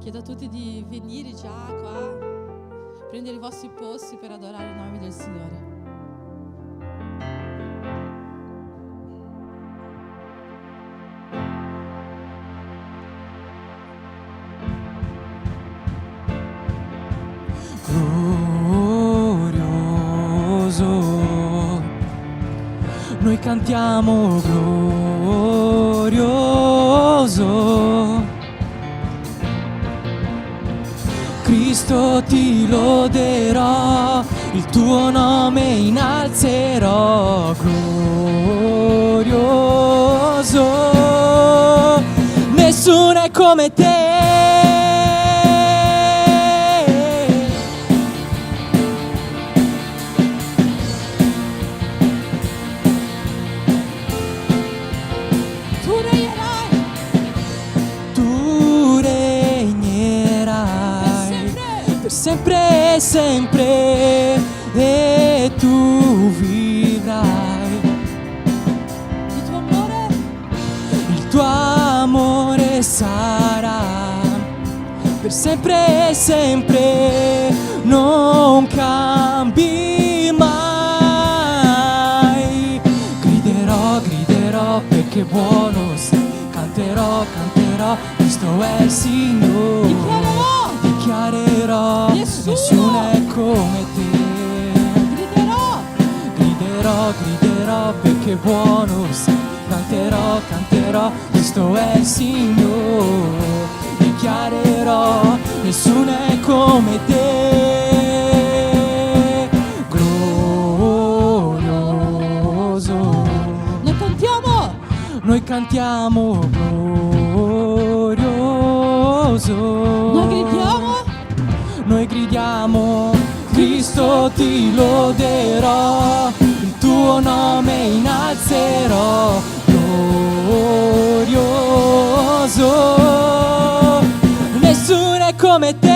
Chiedo a tutti di venire già qua, prendere i vostri posti per adorare il nome del Signore. Glorioso, noi cantiamo glorioso. Cristo ti loderò, il tuo nome innalzerò, glorioso. Nessuno è come te. Sempre e sempre, e tu vivrai. Il tuo amore sarà per sempre e sempre, non cambi mai. Griderò, griderò perché buono sei, canterò, canterò, Cristo è il Signore. Dichiarerò, nessuno è come te. Griderò, griderò, griderò perché buono sei. Canterò, canterò, Cristo è il Signore. Dichiarerò, nessuno è come te. Glorioso. Noi cantiamo glorioso. Noi gridiamo, Cristo ti loderò, il tuo nome innalzerò, glorioso. Nessuno è come te.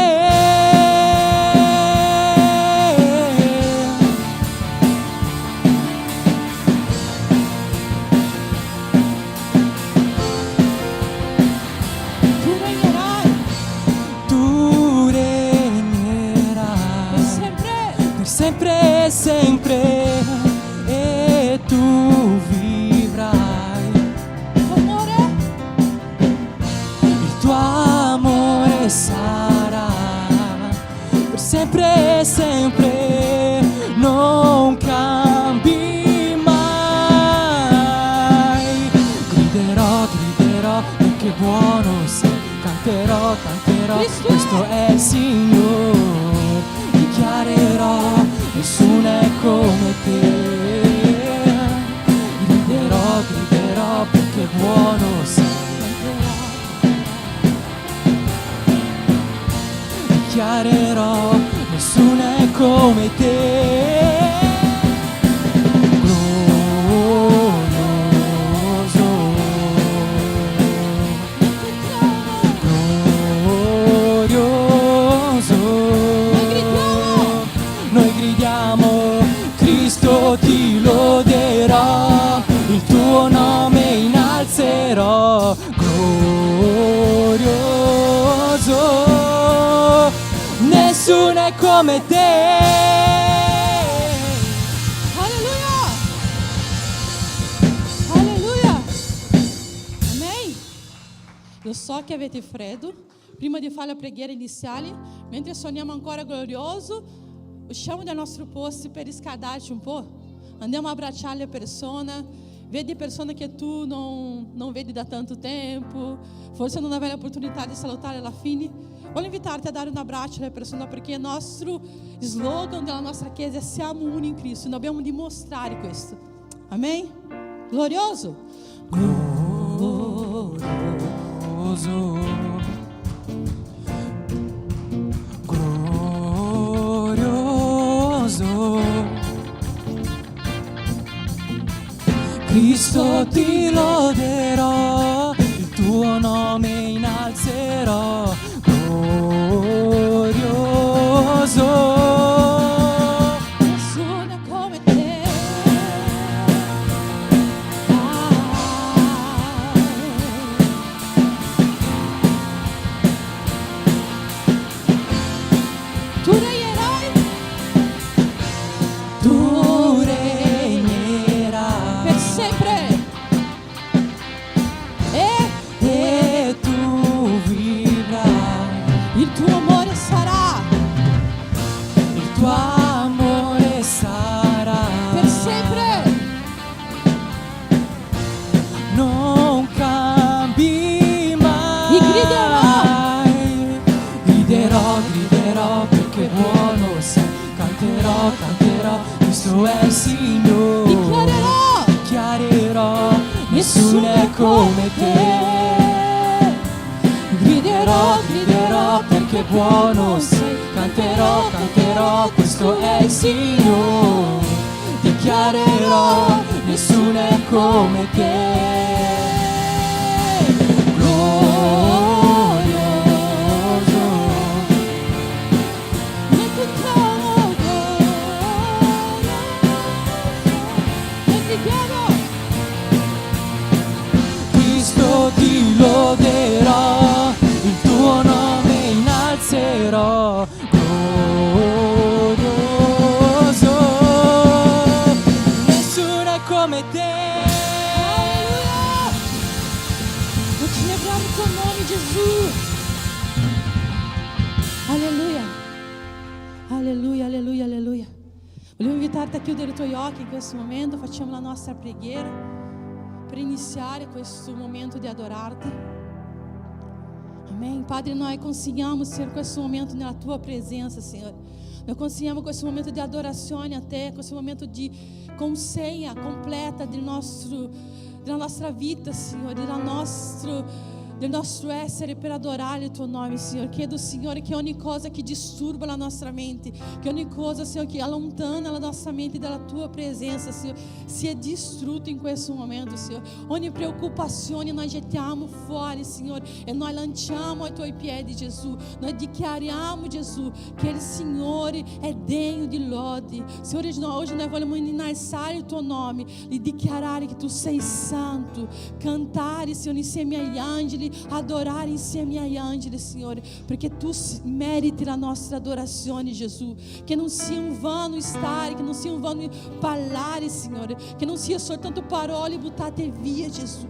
Sempre, sempre, e tu vivrai. Il tuo amore sarà per sempre e sempre, non cambi mai. Griderò, griderò perché buono sei, canterò, canterò, questo è il Signore. Dichiarerò, nessuno è come te. Griderò, griderò perché buono sei. Dichiarerò, nessuno è come te. Glorioso, glorioso. Noi gridiamo, Cristo ti loderò, il tuo nome innalzerò, glorioso. Nessuno è come te. Alleluia! Alleluia! Amém? Eu so che avete freddo. Prima di fare la preghiera iniziale, mentre suoniamo ancora glorioso, usciamo dal nostro posto per riscaldarci un po'. Andiamo a abbracciare le persone. Vedi persone che tu non vedi da tanto tempo. Forse non avevi l'opportunità di salutare alla fine. Voglio invitarti a dare un abbraccio alle persone perché il nostro slogan della nostra chiesa è siamo uni in Cristo. Noi dobbiamo dimostrare questo. Amen? Glorioso. Glorioso. Cristo ti loderò, il tuo nome innalzerò, glorioso. Nessuno come te. il tuo amore sarà, il tuo amore sarà per sempre. non cambi mai. E griderò perché buono sei, canterò, questo è il Signore. Dichiarerò, nessuno è come te. Griderò perché buono sei, canterò, questo è il Signore. Dichiarerò, nessuno è come te. Ti loderò, il tuo nome innalzerò, glorioso, nessuno è come te. Noi celebriamo il tuo nome, Gesù. Alleluia, alleluia, alleluia, alleluia. Volevo invitarti a chiudere i tuoi occhi in questo momento. Facciamo la nostra preghiera per iniziare questo momento di adorarti. Amém. Padre, nós conseguimos ser questo momento nella tua presença, Senhor. Nós conseguimos questo momento di adorazione a te, questo momento di consegna completa della nostra vita, Senhor, del nostro essere per adorare il tuo nome, Signore. Chiedo, Signore, che ogni cosa che disturba la nostra mente, che ogni cosa, Signore, che allontana la nostra mente dalla tua presença, Signore, sia distrutto in questo momento, Signore. Ogni preoccupazione noi gettiamo fuori, Signore, e noi lanciamo ai tuoi piedi, Gesù. Noi dichiariamo, Gesù, che il Signore è degno di lode. Signore, hoje nós vamos innalzare il tuo nome e dichiarare che tu sei santo, cantare, Signore, insieme agli angeli, adorare insieme agli angeli, Signore, perché tu meriti la nostra adorazione, Gesù. Che non sia un vano stare, che non sia un vano parlare, Signore, che non sia soltanto parole buttate via, Gesù,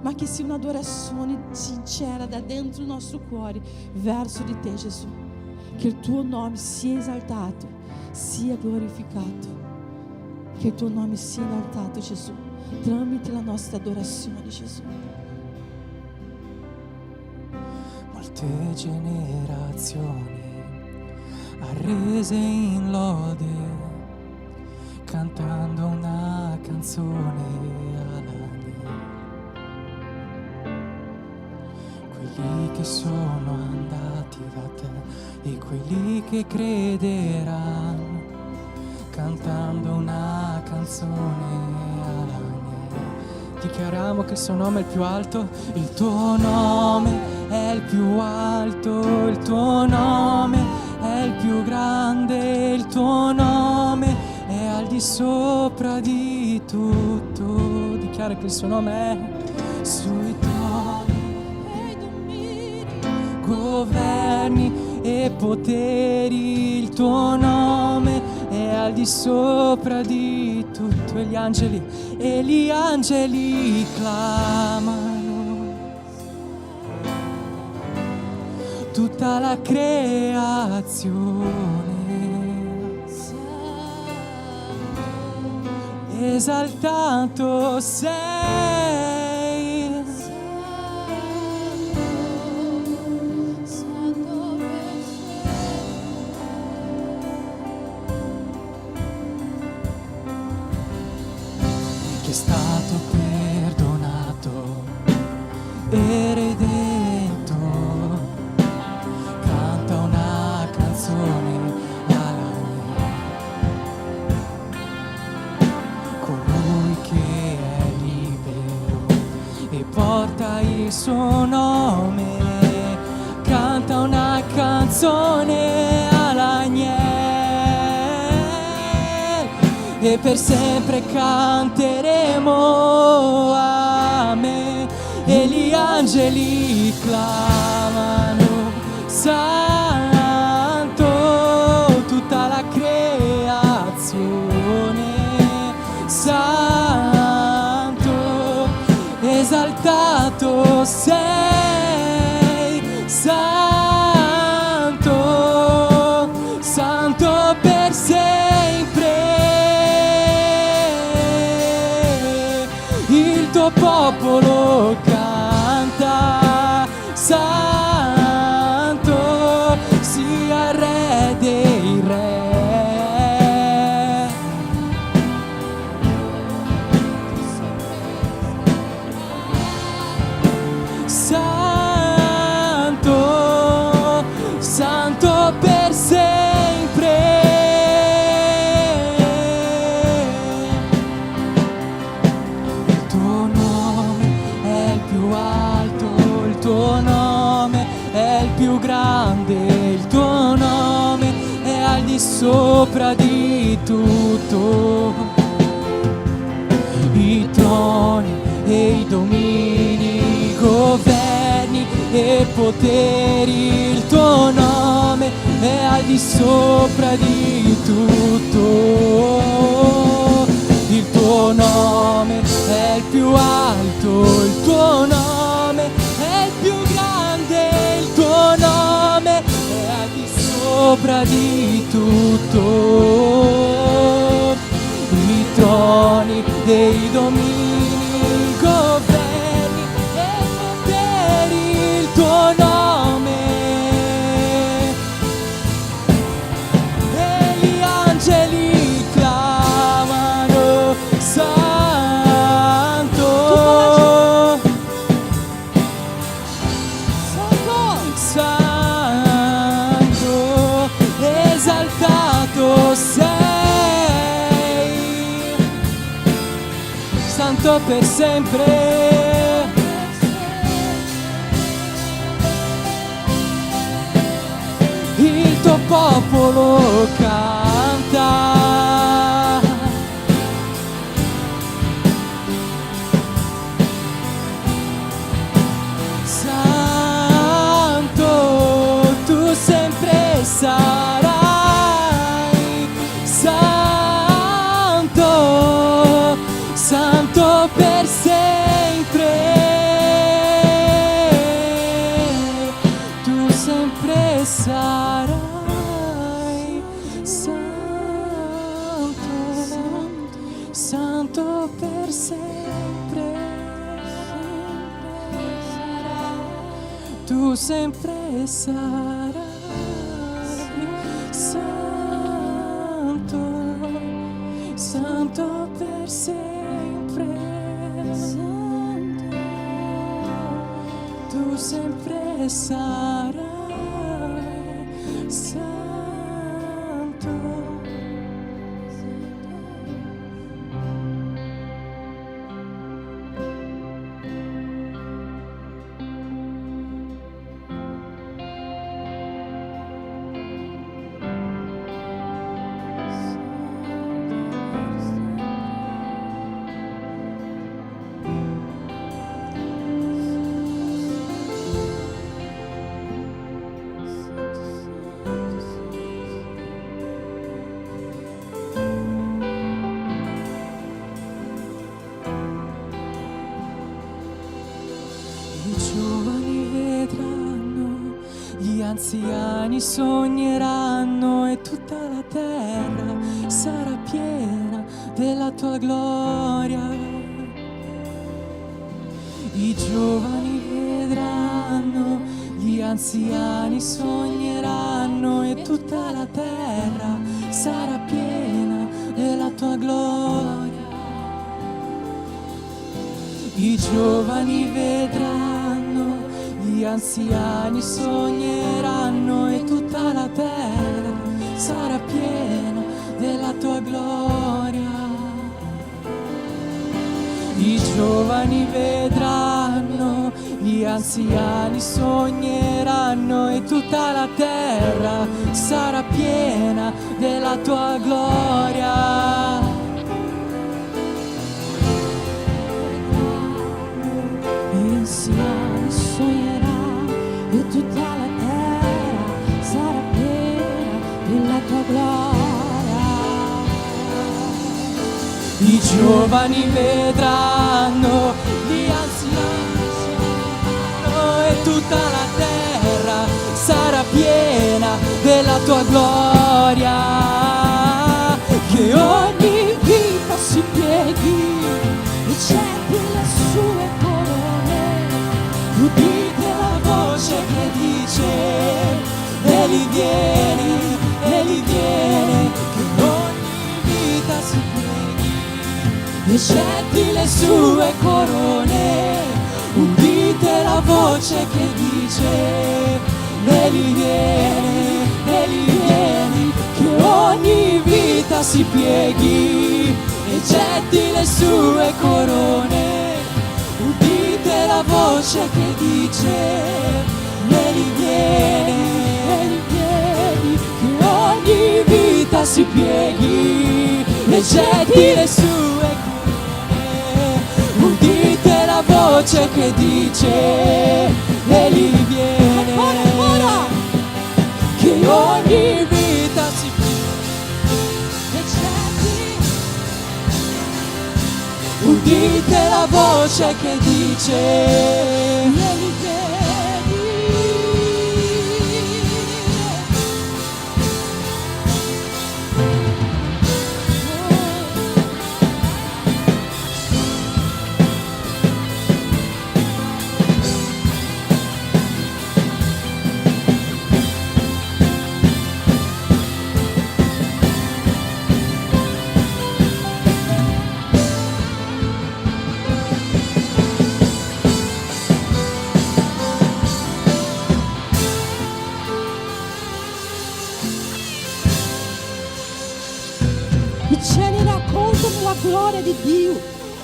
ma che sia un'adorazione sincera da dentro do nostro cuore verso di te, Gesù. Che il tuo nome sia esaltato, sia glorificato. Che il tuo nome sia esaltato, Gesù, tramite la nostra adorazione, Gesù. Molte generazioni arrese in lode, cantando una canzone all'agnello. Quelli che sono andati da te e quelli che crederanno, cantando una canzone all'agnello. Dichiariamo che il suo nome è il più alto, il tuo nome è il più alto, il tuo nome è il più grande, il tuo nome è al di sopra di tutto. Dichiara che il suo nome è sui troni, governi e poteri, il tuo nome è al di sopra di tutto. E gli angeli clamano, tutta la creazione esaltato sei. Che è stato perdonato e redento, canta una canzone all'agnello. Colui che è libero e porta il suo nome, canta una canzone all'agnello. E per sempre canteremo amen. E gli angeli clamano santo, tutta la creazione santo, esaltato sei santo. popolo canta, santo sia il re dei re. Santo, santo per sempre. Il tuo nome è il più alto, il tuo nome è il più grande, il tuo nome è al di sopra di tutto. I troni e i domini, i governi e poteri, il tuo nome è al di sopra di tutto. Il tuo nome è il più alto, il tuo nome è il più grande, il tuo nome è al di sopra di tutto. I troni dei domini, i governi e poteri, il tuo nome. E gli angeli clamano santo, santo, esaltato sei, santo per sempre. Il tuo popolo canta, santo, tu sempre sarai, santo, santo per sempre. Tu sempre sarai, santo, santo per sempre. Tu sempre sarai, santo, santo per sempre. Tu sempre sarai, santo. I giovani vedranno, gli anziani sogneranno e tutta la terra sarà piena della tua gloria. I giovani vedranno, gli anziani sogneranno e tutta la terra sarà piena della tua gloria. I giovani vedranno, gli anziani sogneranno e tutta la terra sarà piena della tua gloria. I giovani vedranno, gli anziani sogneranno e tutta la terra sarà piena della tua gloria. Anziano sognerà e tutta la terra sarà piena della tua gloria. I giovani vedranno, gli anziani sogneranno e tutta la terra sarà piena della tua gloria. Che ogni vita si pieghi e cerchi le sue cose. e getti le sue corone. Udite la voce che dice: Egli vieni, che ogni vita si pieghi e getti le sue corone. Udite la voce che dice: Egli vieni, che ogni vita si pieghi e getti le sue corone. Udite la voce che dice: Egli viene, Ancora. che ogni vita si pieghi E getti. udite la voce che dice: Egli vieni. I cieli raccontano la gloria di Dio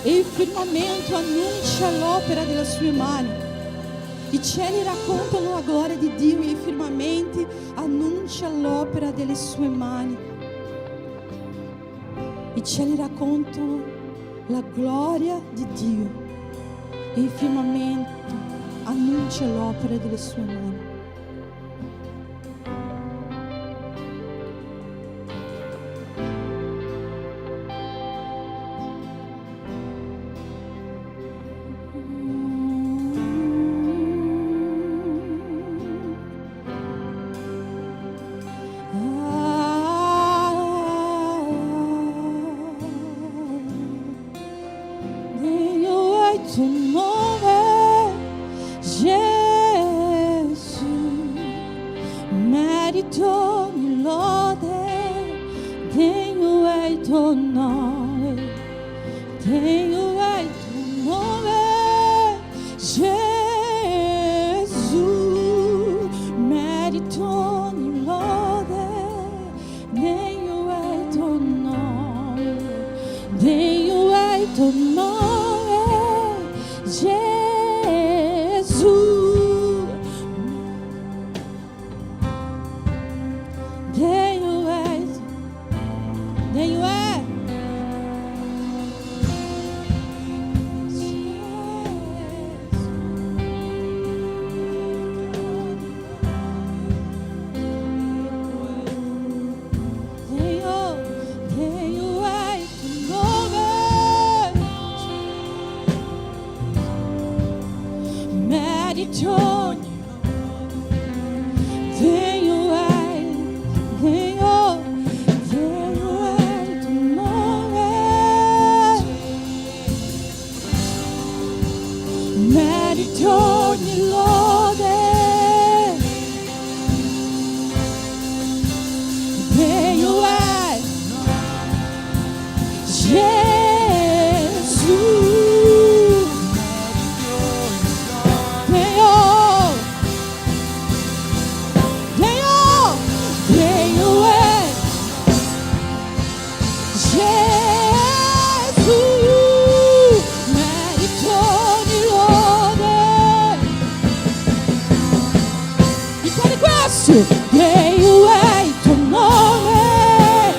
e il firmamento annuncia l'opera delle sue mani. I cieli raccontano la gloria di Dio e i firmamenti annuncia l'opera delle sue mani. I cieli raccontano la gloria di Dio e il firmamento annuncia l'opera delle sue mani. Tu nome, Gesù, merito di lode, degno è il tuo nome, degno è il tuo nome, Gesù, merito di lode, degno è il tuo nome, degno è il tuo nome. Gesù, degno è, degno è. Degno è il tuo nome. Merito, degno è, degno, degno è il tuo nome. Merito di lode, degno è Gesù. Degno è il tuo nome,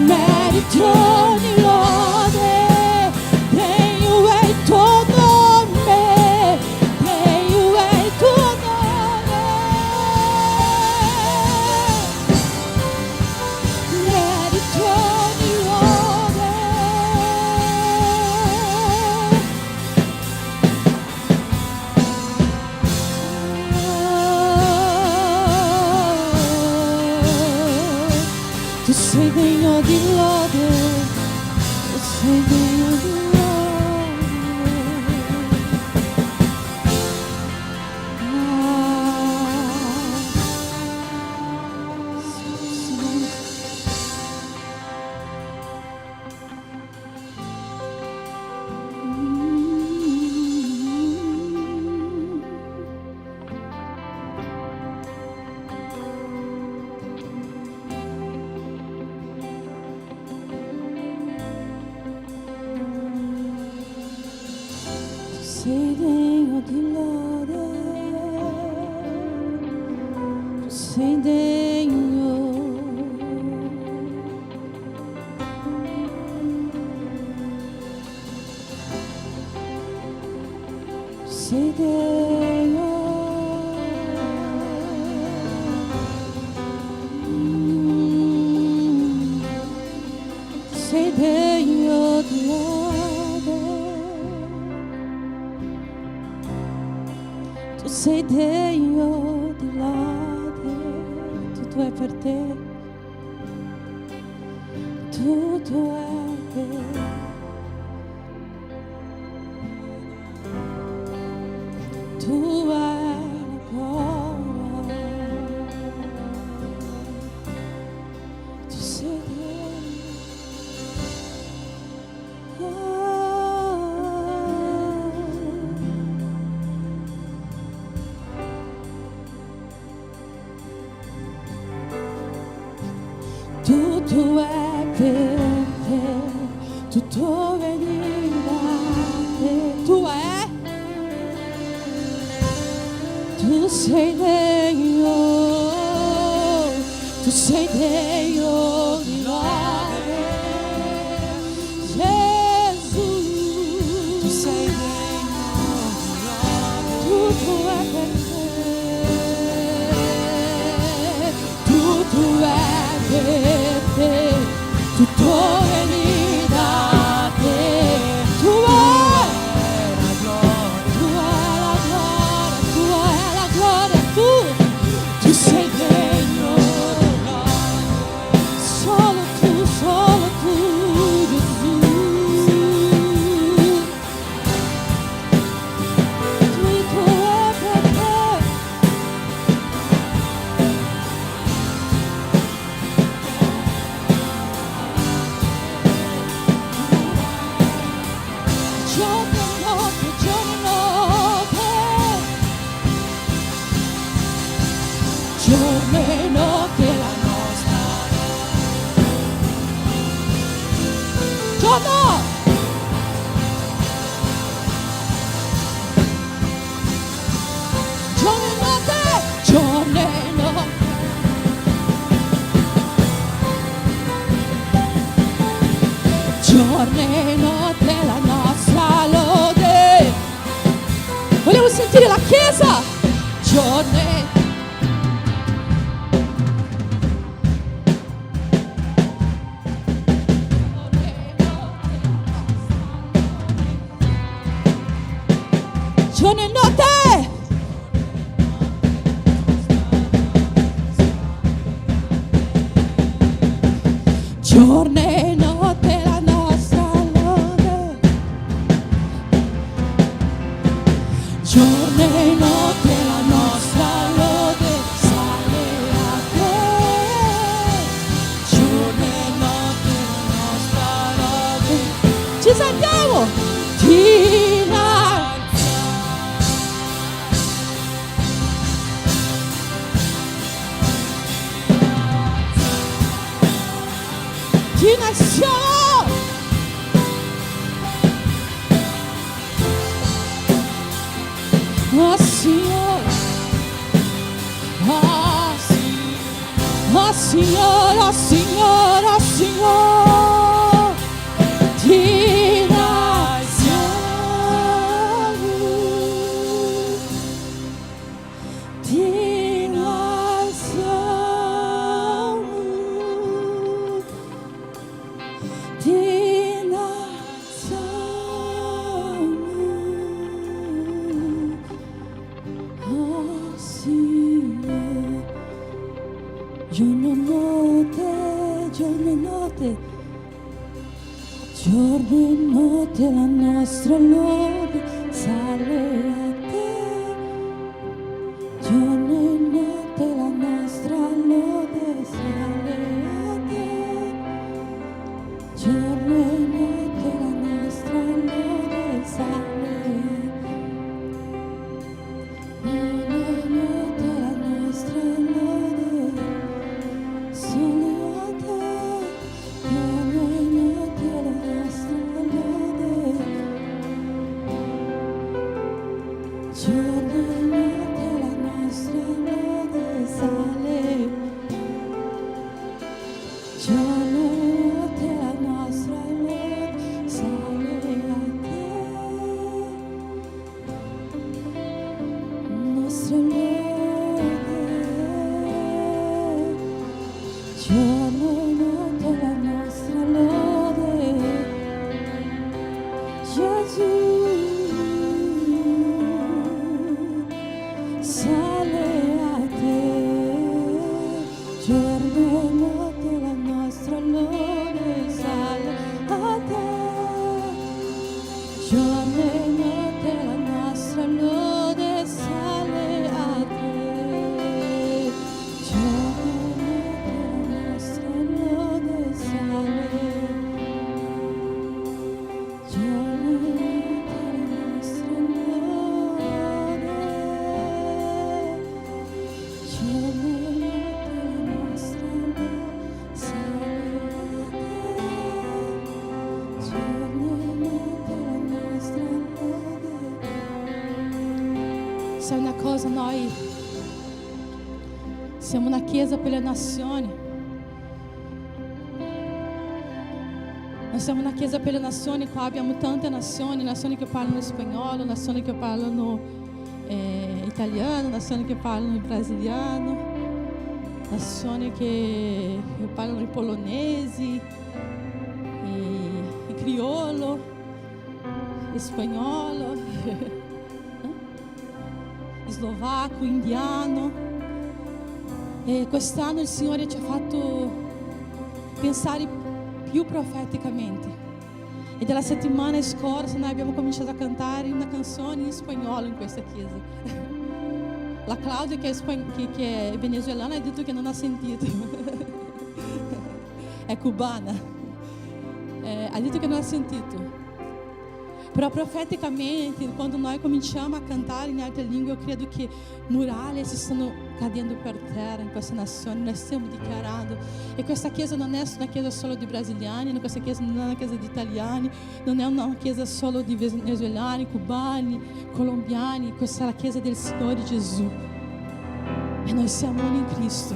merito di lode, degno è il tuo nome, degno è il tuo nome, merito di lode. Tu sei degno di lode, tu sei degno di lode. sei degno di lode, tu sei degno. Sei degno. Sei degno di lode, tu sei degno di lode, tutto è per te, tutto è per te. Tu hai la gloria, tu sei degno. Tutto è per te, tutto veniva da te, tu è. Tu sei degno, tu sei degno di lode, Gesù. Tu sei degno di lode, tutto è per te, tutto è per te, tutto viene da te, tu hai la gloria, tu sei degno, solo tu, Gesù. Tutto è per te. Giorno e notte, giorno e notte la nostra giorno e notte, giorno e notte, giorno e notte la nostra lode. Vogliamo sentire la Chiesa? Giorno e giorno e notte, giorno e notte la nostra lode, giorno e notte la nostra lode sale a te, giorno e notte la nostra lode. Ci sentiamo, ti nazione, oh Signore, oh Signore, oh Signore, oh Signore, oh Signore, ti giorno e notte la nostra lode sale a te, giorno e notte la nostra lode sale a te, giorno e notte la nostra lode sale a te, giorno e notte la nostra lode sale a te, giorno e notte la nostra lode. sale a te, giorno e notte la nostra lode sale a te, giorno e notte la nostra lode sale a te, giorno e notte la nostra lode sale, giorno e notte la nostra lode, giorno e notte la nostra lode sale a te, giorno e notte la nostra lode. Sai una cosa, noi siamo una chiesa per le nazioni. Noi siamo una chiesa per le nazioni, qua abbiamo tante nazioni, nazioni che parlano spagnolo, nazioni che parlano italiano, nazioni che parlano brasiliano, nazioni che parlano il polonesi, il criolo, il spagnolo, slovacco, indiano. E quest'anno il Signore ci ha fatto pensare più profeticamente. E della settimana scorsa noi abbiamo cominciato a cantare una canzone in spagnolo in questa chiesa. La Claudia, che è venezuelana, ha detto che non ha sentito. È cubana. Ha detto che non ha sentito. Però profeticamente, quando noi cominciamo a cantare in altre lingue, io credo che muraglie si stanno cadendo per terra in questa nazione. Noi stiamo dichiarando. E questa chiesa non è una chiesa solo di brasiliani, questa chiesa non è una chiesa di italiani, non è una chiesa solo di venezuelani, cubani, colombiani. Questa è la chiesa del Signore Gesù. E noi siamo uno in Cristo.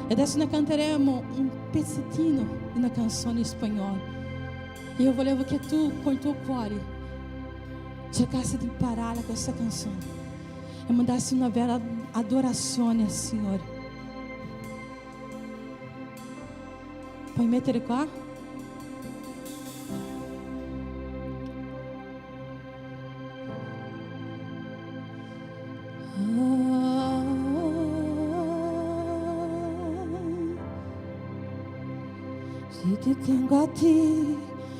E adesso noi canteremo un pezzettino di una canzone in spagnolo. E io volevo che tu, con il tuo cuore, cercassi di imparare questa canzone e mandassi una vera adorazione al Signore. Puoi mettere qua? Si te tengo a ti,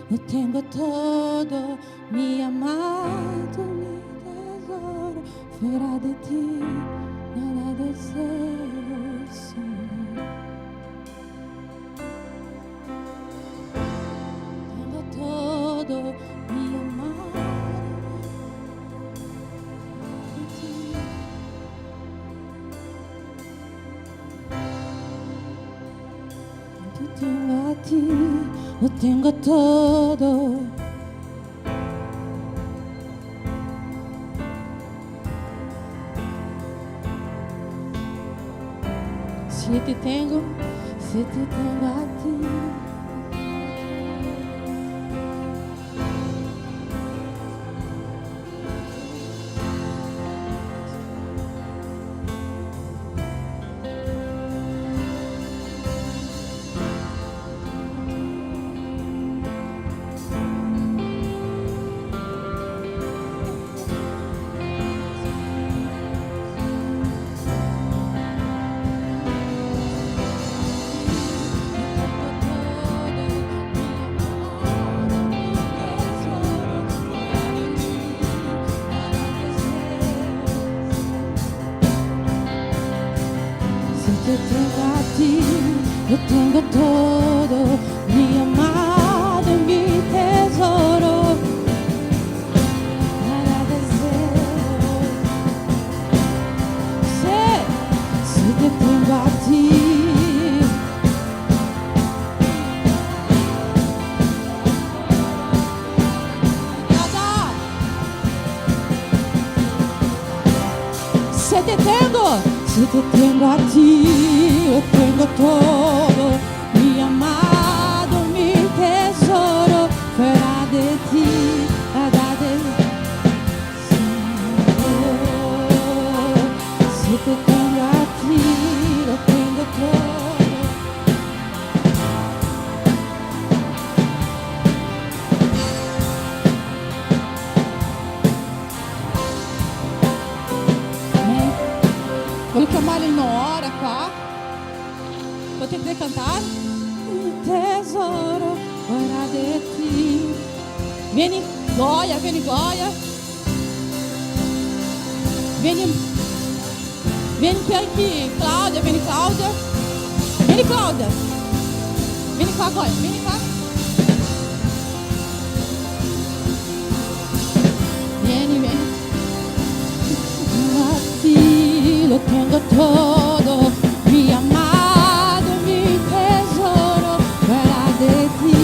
lo tengo todo, mi amado, mi tesoro, fuera de ti, nada deseo, sí. Tengo todo, mi amado, de ti. Te tengo a ti, lo tengo todo. Si te tengo a ti. Te tengo a ti, lo tengo todo, mi amado, mi tesoro, nada deseo. Si te tengo a ti. Si te tengo a ti, lo tengo todo, mi amado, mi tesoro, fuera de ti, nada de si te tengo a ti, lo tengo todo. Voglio chiamare il Noora qua. Potete cantare? Un tesoro fuera de ti. Vieni Goia, vieni Goia. Vieni per qui, Claudia, vieni Claudia. Vieni Claudia. Vieni qua Goia, vieni qua. Vieni, vieni. A ti lo tengo todo, mi amado, mi tesoro, fuera de ti,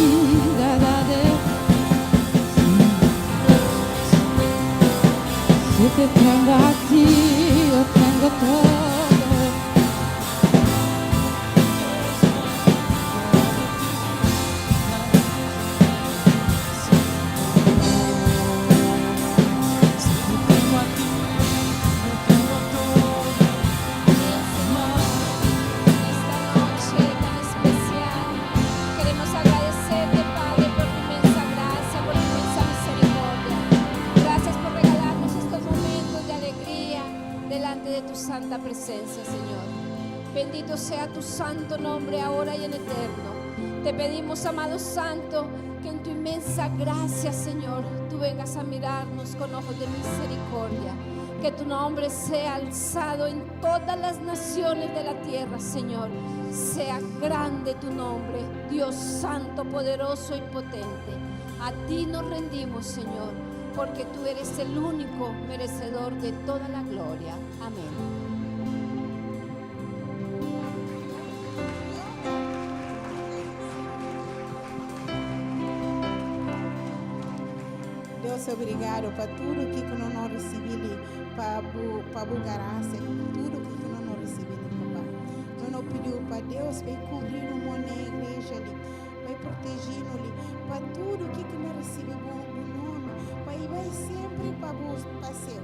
Si te tengo a ti, lo tengo todo. Santa presencia, Señor. Bendito sea tu santo nombre ahora y en eterno. Te pedimos, amado Santo, que en tu inmensa gracia, Señor, tú vengas a mirarnos con ojos de misericordia. Que tu nombre sea alzado en todas las naciones de la tierra, Señor. Sea grande tu nombre, Dios santo, poderoso y potente. A ti nos rendimos, Señor, porque tú eres el único merecedor de toda la gloria. Amén. Deus, obrigado para tudo que nós recebemos, para graça, tudo que nós recebemos, papá. Nós pedimos para Deus, vai cobrir o mundo na igreja ali, vai proteger ali, para tudo que nós recebemos bom nome, vai sempre para o céu.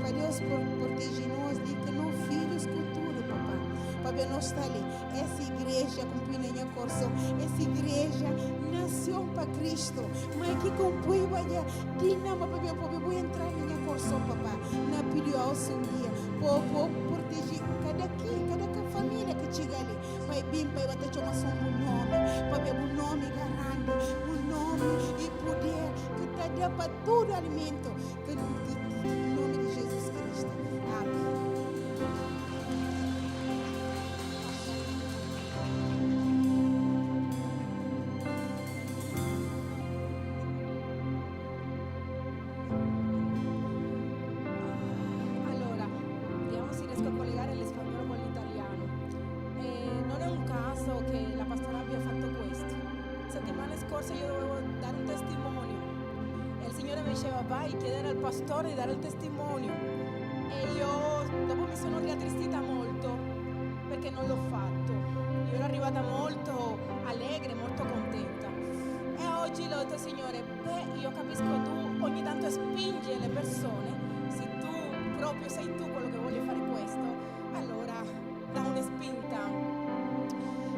Para Deus proteger nós, de que nós filhos com tudo, papá. Para nós estar ali, essa igreja cumprindo a coração, essa igreja nasceu para Cristo, mas que cumprir vai dinama para vou entrar na minha coração, papá. Na pediu ao seu dia, por proteger cada família que chega ali, vai bem para bater uma sombra um nome, para ver um nome grande, um nome e poder que está dando para todo alimento, que em nome de Jesus Cristo. Amém. Vai chiedere al pastore di dare il testimonio e io dopo mi sono rattristita molto perché non l'ho fatto. Io ero arrivata molto allegre, molto contenta e oggi l'ho detto, Signore, io capisco tu ogni tanto spingi le persone, se tu proprio sei tu quello che voglio fare questo, allora dà una spinta.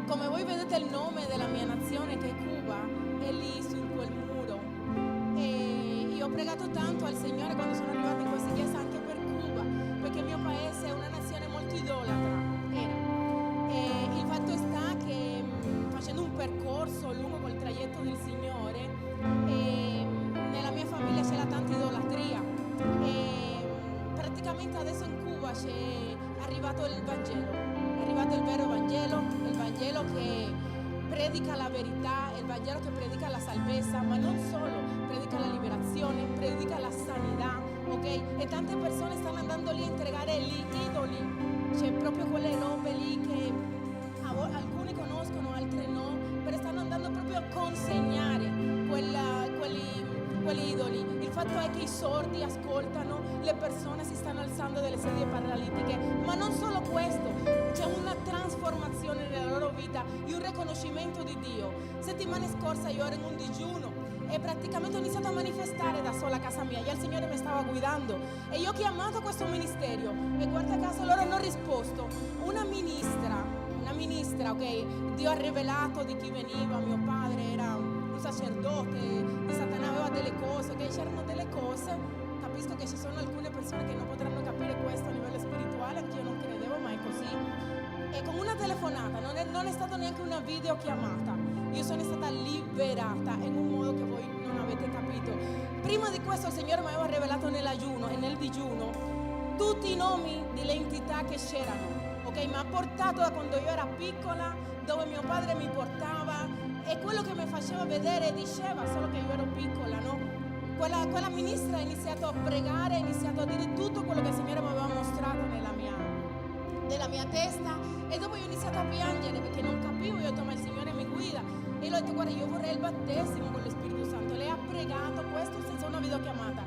Come voi vedete il nome della mia nazione che è Cuba è lì su quel muro e io ho pregato tanto al Signore quando sono arrivata in questa chiesa anche per Cuba, perché il mio paese è una nazione molto idolatra, e il fatto sta che facendo un percorso lungo col traghetto del Signore nella mia famiglia c'era tanta idolatria e praticamente adesso in Cuba è arrivato il Vangelo, è arrivato il vero Vangelo, il Vangelo che predica la verità, il Vangelo che predica la salvezza, ma non solo, predica la liberazione, predica la sanità, ok? E tante persone stanno andando lì a entregare gli idoli, c'è proprio quelle robe lì che alcuni conoscono, altri no, però stanno andando proprio a consegnare quegli idoli. Il fatto è che i sordi ascoltano, le persone si stanno alzando dalle sedie paralitiche, ma non solo questo, c'è una trasformazione nella loro vita e un riconoscimento di Dio. Settimana scorsa io ero in un digiuno e praticamente ho iniziato a manifestare da sola a casa mia, e il Signore mi stava guidando e io ho chiamato questo ministero e guarda caso loro hanno risposto. Una ministra, ok, Dio ha rivelato di chi veniva, mio padre era un sacerdote, di Satana aveva delle cose, ok, c'erano delle cose, capisco che ci sono alcune persone che non potranno capire questo a livello spirituale, anch'io con una telefonata, non è stata neanche una videochiamata, io sono stata liberata in un modo che voi non avete capito. Prima di questo il Signore mi aveva rivelato nell'ayuno e nel digiuno tutti i nomi delle entità che c'erano, ok? Mi ha portato da quando io era piccola, dove mio padre mi portava, e quello che mi faceva vedere diceva solo che io ero piccola, no? Quella ministra ha iniziato a pregare, ha iniziato a dire tutto quello che il Signore mi aveva mostrato nella mia testa, e dopo io ho iniziato a piangere perché non capivo. Io ho detto, ma il Signore mi guida, e io ho detto, guarda, io vorrei il battesimo con lo Spirito Santo. Lei ha pregato questo senza una videochiamata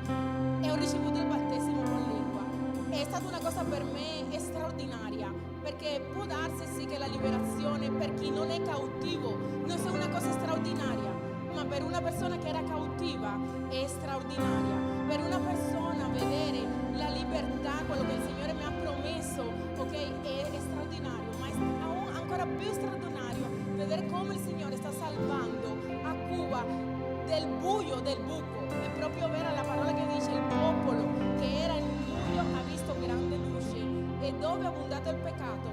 e ho ricevuto il battesimo con lingua. È stata una cosa per me straordinaria, perché può darsi sì che la liberazione per chi non è cautivo non sia una cosa straordinaria, ma per una persona che era cautiva è straordinaria. Per una persona vedere la libertà, quello che il Signore mi ha promesso, ok, è straordinario, ma è ancora più straordinario vedere come il Signore sta salvando a Cuba del buio, del buco. È proprio vera la parola che dice: il popolo che era in buio ha visto grande luce, e dove è abbondato il peccato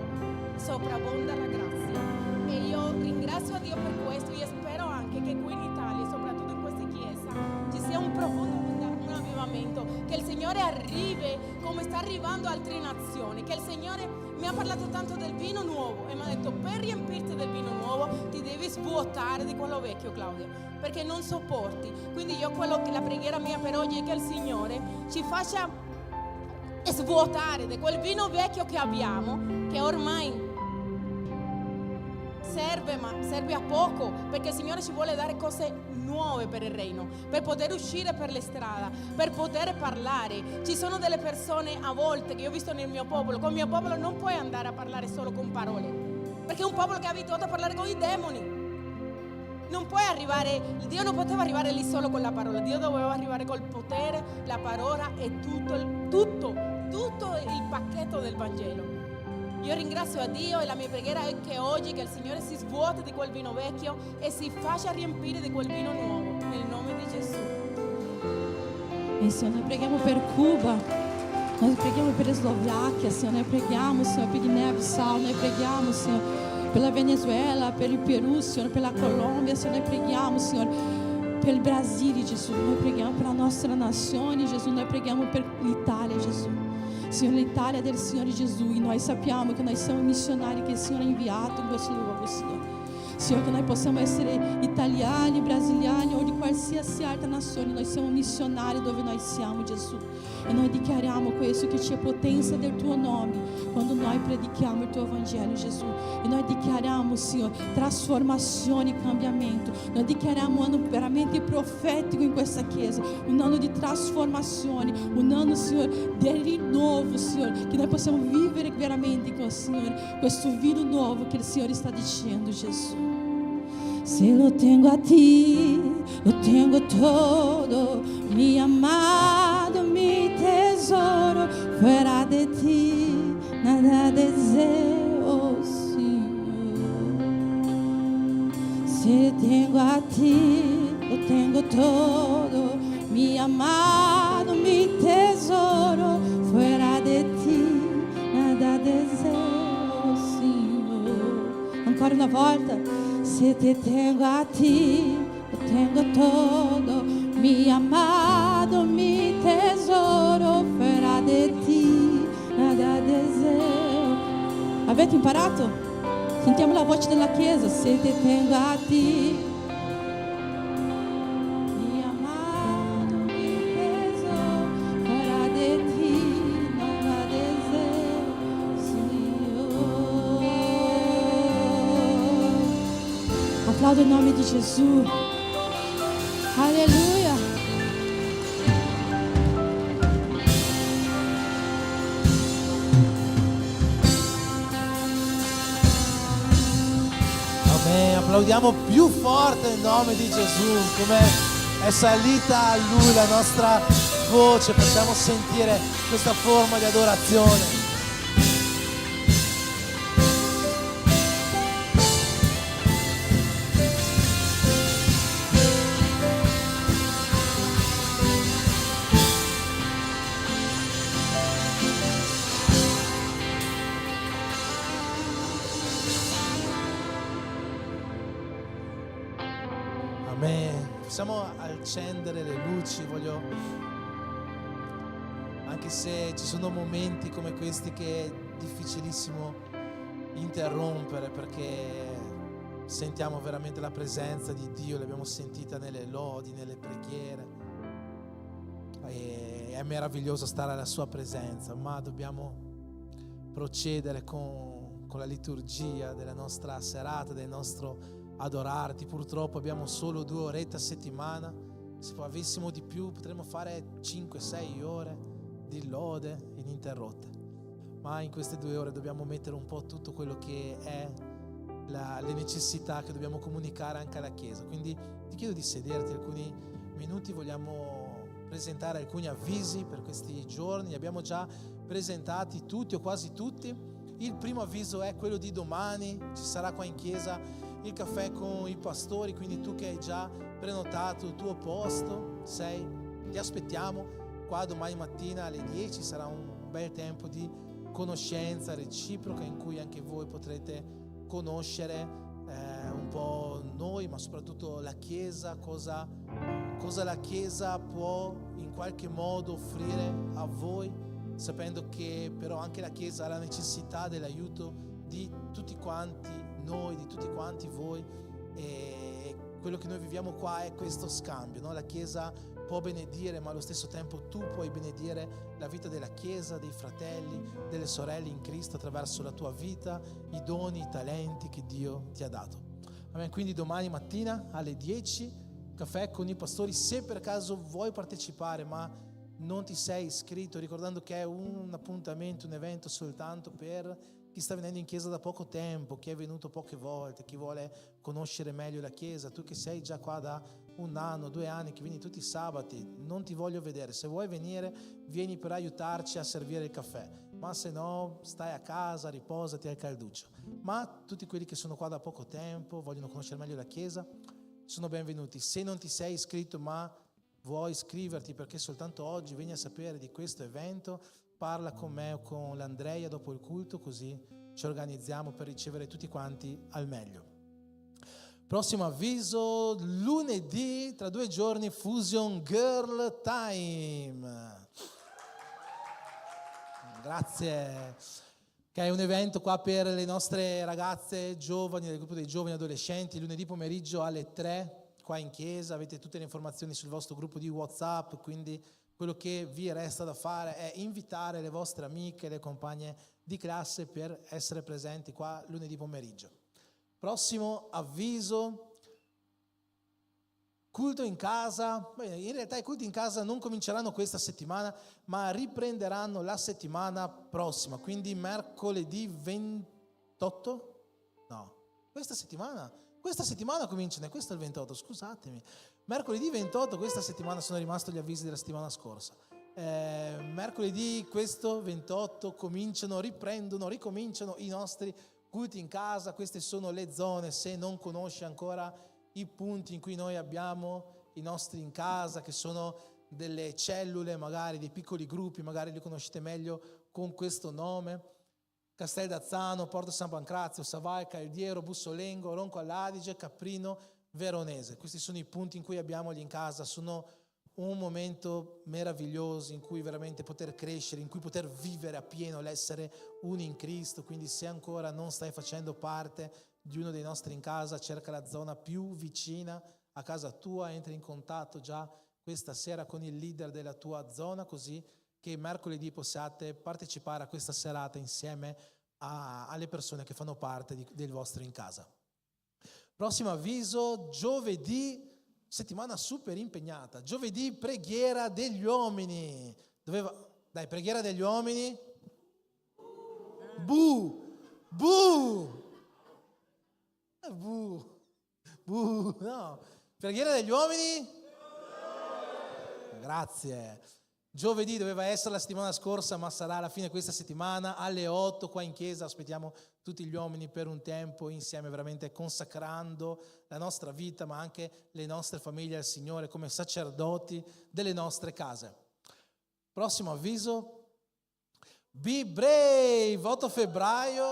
sovrabbonda la grazia. E io ringrazio a Dio per questo, e spero anche che qui in Italia, soprattutto in queste chiese, ci sia un profondo avvivamento, che il Signore arrivi come sta arrivando altre nazioni, che il Signore mi ha parlato tanto del vino nuovo e mi ha detto: per riempirti del vino nuovo ti devi svuotare di quello vecchio, Claudia, perché non sopporti. Quindi io la preghiera mia per oggi è che il Signore ci faccia svuotare di quel vino vecchio che abbiamo, che ormai serve, ma serve a poco, perché il Signore ci vuole dare cose nuove per il regno, per poter uscire per le strade, per poter parlare. Ci sono delle persone a volte che io ho visto nel mio popolo, con il mio popolo non puoi andare a parlare solo con parole, perché è un popolo che è abituato a parlare con i demoni. Non puoi arrivare, Dio non poteva arrivare lì solo con la parola, Dio doveva arrivare col potere, la parola e tutto il pacchetto del Vangelo. Io ringrazio a Dio, e la mia preghiera è che oggi che il Signore si svuoti di quel vino vecchio e si faccia riempire di quel vino nuovo, nel nome di Gesù. E Signore, noi preghiamo per Cuba, noi preghiamo per Eslovacchia, Signore, noi preghiamo, Signore, per Guiné-Bissau, noi preghiamo, Signore, pela Venezuela, pelo Peru, Signore, pela Colômbia, Signore, noi preghiamo, Signore, pelo Brasile, Gesù, noi preghiamo per la nostra nazione, Gesù, noi preghiamo per l'Italia, Gesù. Signore, l'Italia del Signore Gesù, e noi sappiamo che noi siamo missionari che il Signore ha inviato in questo luogo, Signore. Signore, che noi possiamo essere italiani, brasiliani o di qualsiasi altra nazione, noi siamo missionari dove noi siamo, Gesù. E noi dichiariamo questo, che c'è potenza del tuo nome quando noi predichiamo il tuo Vangelo, Gesù. E noi dichiariamo, Signore, trasformazione e cambiamento. Noi dichiariamo un anno veramente profetico in questa chiesa, un anno di trasformazione, un anno, Signore, di rinnovo, Signore, che noi possiamo vivere veramente con, Signore, questo vino nuovo che il Signore sta dicendo, Gesù. Se lo tengo a ti, lo tengo todo, mi amado, mi tesoro, fuera de ti nada deseo, Señor. Se tengo a ti, lo tengo todo, mi amado, mi tesoro, fuera de ti nada deseo, Señor. Ancora una volta. Se te tengo a ti, lo tengo todo, mi amado, mi tesoro, fuera de ti nada deseo. Avete imparato? Sentiamo la voce della Chiesa. Se te tengo a ti, mi amado, mi tesoro, fuera de ti nada deseo, Signore. Aplaudo em nome de Jesus. Aleluia. Amen. Applaudiamo più forte il nome di Gesù, come è salita a Lui la nostra voce, possiamo sentire questa forma di adorazione. Possiamo accendere le luci, anche se ci sono momenti come questi che è difficilissimo interrompere, perché sentiamo veramente la presenza di Dio, l'abbiamo sentita nelle lodi, nelle preghiere, e è meraviglioso stare alla sua presenza, ma dobbiamo procedere con la liturgia della nostra serata, del nostro adorarti. Purtroppo abbiamo solo 2 orette a settimana. Se avessimo di più potremmo fare 5-6 ore di lode ininterrotte, ma in queste 2 ore dobbiamo mettere un po' tutto quello che è le necessità che dobbiamo comunicare anche alla Chiesa. Quindi ti chiedo di sederti alcuni minuti. Vogliamo presentare alcuni avvisi per questi giorni. Li abbiamo già presentati tutti o quasi tutti. Il primo avviso è quello di domani. Ci sarà qua in chiesa il caffè con i pastori, quindi tu che hai già prenotato il tuo posto, ti aspettiamo qua domani mattina alle 10. Sarà un bel tempo di conoscenza reciproca in cui anche voi potrete conoscere un po' noi, ma soprattutto la Chiesa, cosa la Chiesa può in qualche modo offrire a voi, sapendo che però anche la Chiesa ha la necessità dell'aiuto di tutti quanti noi, di tutti quanti voi, e quello che noi viviamo qua è questo scambio, no? La Chiesa può benedire, ma allo stesso tempo tu puoi benedire la vita della Chiesa, dei fratelli, delle sorelle in Cristo attraverso la tua vita, i doni, i talenti che Dio ti ha dato. Amen. Quindi domani mattina alle 10 caffè con i pastori. Se per caso vuoi partecipare ma non ti sei iscritto, ricordando che è un appuntamento, un evento soltanto per chi sta venendo in chiesa da poco tempo, chi è venuto poche volte, chi vuole conoscere meglio la Chiesa. Tu che sei già qua da 1 anno, 2 anni, che vieni tutti i sabati, non ti voglio vedere. Se vuoi venire, vieni per aiutarci a servire il caffè, ma se no stai a casa, riposati al calduccio. Ma tutti quelli che sono qua da poco tempo, vogliono conoscere meglio la Chiesa, sono benvenuti. Se non ti sei iscritto ma vuoi iscriverti perché soltanto oggi vieni a sapere di questo evento, parla con me o con l'Andrea dopo il culto, così ci organizziamo per ricevere tutti quanti al meglio. Prossimo avviso, lunedì, tra 2 giorni, Fusion Girl Time. Grazie. Che è un evento qua per le nostre ragazze giovani, del gruppo dei giovani adolescenti, lunedì pomeriggio alle 3, qua in chiesa. Avete tutte le informazioni sul vostro gruppo di WhatsApp, quindi quello che vi resta da fare è invitare le vostre amiche, le compagne di classe per essere presenti qua lunedì pomeriggio. Prossimo avviso, culto in casa. Beh, in realtà i culti in casa non cominceranno questa settimana, ma riprenderanno la settimana prossima, quindi mercoledì 28? No, questa settimana cominciano, questo è il 28, scusatemi. Mercoledì 28, questa settimana sono rimasto gli avvisi della settimana scorsa. Mercoledì questo 28 ricominciano i nostri culti in casa. Queste sono le zone, se non conosci ancora i punti in cui noi abbiamo i nostri in casa, che sono delle cellule, magari dei piccoli gruppi, magari li conoscete meglio con questo nome: Casteldazzano, Porto San Pancrazio, Savai, Caldiero, Bussolengo, Ronco all'Adige, Caprino, Veronese. Questi sono i punti in cui abbiamo lì in casa. Sono un momento meraviglioso in cui veramente poter crescere, in cui poter vivere appieno l'essere uno in Cristo. Quindi se ancora non stai facendo parte di uno dei nostri in casa, cerca la zona più vicina a casa tua, entri in contatto già questa sera con il leader della tua zona, così che mercoledì possiate partecipare a questa serata insieme alle persone che fanno parte del vostro in casa. Prossimo avviso, giovedì, settimana super impegnata, giovedì preghiera degli uomini. Dai, preghiera degli uomini. No, preghiera degli uomini. Grazie. Giovedì doveva essere la settimana scorsa, ma sarà alla fine questa settimana alle 8 qua in chiesa. Aspettiamo tutti gli uomini per un tempo insieme, veramente consacrando la nostra vita, ma anche le nostre famiglie al Signore come sacerdoti delle nostre case. Prossimo avviso, Be Brave, 8 febbraio.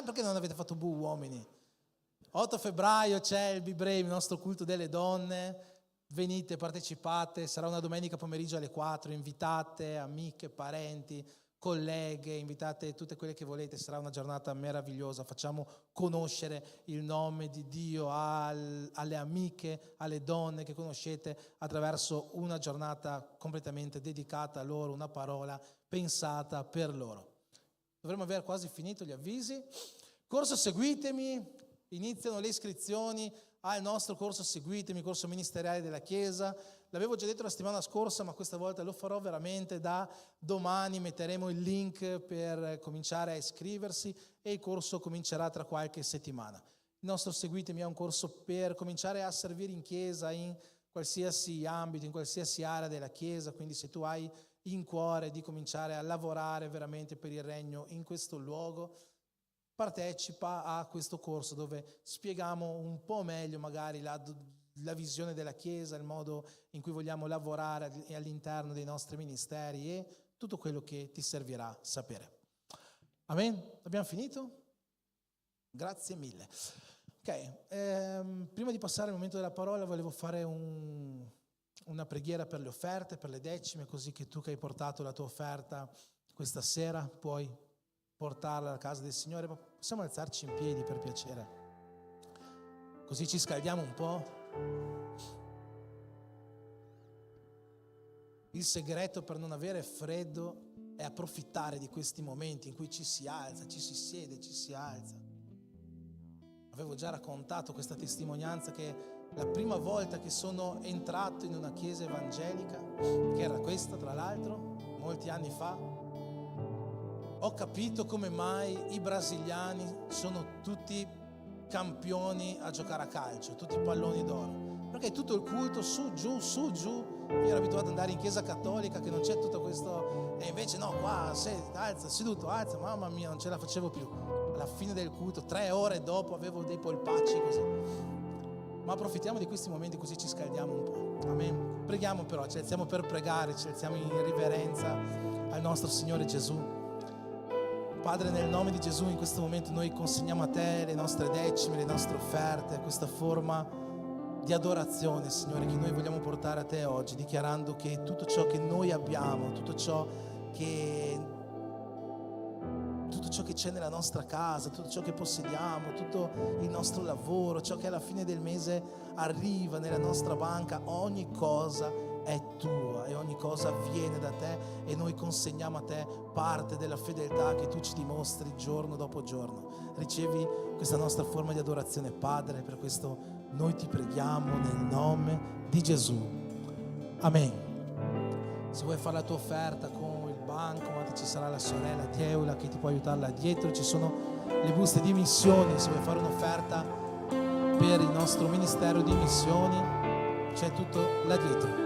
Perché non avete fatto uomini? 8 febbraio c'è il B-Brave, il nostro culto delle donne. Venite, partecipate, sarà una domenica pomeriggio alle 4, invitate amiche, parenti, colleghe, invitate tutte quelle che volete, sarà una giornata meravigliosa. Facciamo conoscere il nome di Dio alle amiche, alle donne che conoscete attraverso una giornata completamente dedicata a loro, una parola pensata per loro. Dovremmo aver quasi finito gli avvisi. Corso Seguitemi, iniziano le iscrizioni al nostro corso Seguitemi, corso ministeriale della Chiesa. L'avevo già detto la settimana scorsa, ma questa volta lo farò veramente. Da domani metteremo il link per cominciare a iscriversi e il corso comincerà tra qualche settimana. Il nostro Seguitemi è un corso per cominciare a servire in Chiesa in qualsiasi ambito, in qualsiasi area della Chiesa. Quindi se tu hai in cuore di cominciare a lavorare veramente per il regno in questo luogo, partecipa a questo corso dove spieghiamo un po' meglio magari la visione della Chiesa, il modo in cui vogliamo lavorare all'interno dei nostri ministeri e tutto quello che ti servirà sapere. Amen? Abbiamo finito? Grazie mille. Ok, prima di passare al momento della parola volevo fare una preghiera per le offerte, per le decime, così che tu che hai portato la tua offerta questa sera puoi portarla alla casa del Signore. Possiamo alzarci in piedi per piacere, così ci scaldiamo un po'. Il segreto per non avere freddo è approfittare di questi momenti in cui ci si alza, ci si siede, ci si alza. Avevo già raccontato questa testimonianza che la prima volta che sono entrato in una chiesa evangelica, che era questa tra l'altro, molti anni fa, ho capito come mai i brasiliani sono tutti campioni a giocare a calcio, tutti palloni d'oro. Perché tutto il culto su, giù, su, giù. Io ero abituato ad andare in chiesa cattolica che non c'è tutto questo, e invece no, qua, alza, seduto, alza, mamma mia, non ce la facevo più. Alla fine del culto, 3 ore dopo, avevo dei polpacci così. Ma approfittiamo di questi momenti così ci scaldiamo un po'. Amen. Preghiamo però, ci alziamo per pregare, ci alziamo in riverenza al nostro Signore Gesù. Padre, nel nome di Gesù, in questo momento noi consegniamo a Te le nostre decime, le nostre offerte, questa forma di adorazione, Signore, che noi vogliamo portare a Te oggi, dichiarando che tutto ciò che noi abbiamo, tutto ciò che c'è nella nostra casa, tutto ciò che possediamo, tutto il nostro lavoro, ciò che alla fine del mese arriva nella nostra banca, ogni cosa è tua e ogni cosa viene da Te, e noi consegniamo a Te parte della fedeltà che Tu ci dimostri giorno dopo giorno. Ricevi questa nostra forma di adorazione, Padre, per questo noi Ti preghiamo nel nome di Gesù. Amen. Se vuoi fare la tua offerta con il bancomat, ci sarà la sorella Teula che ti può aiutare là dietro, ci sono le buste di missioni. Se vuoi fare un'offerta per il nostro ministero di missioni, c'è tutto là dietro.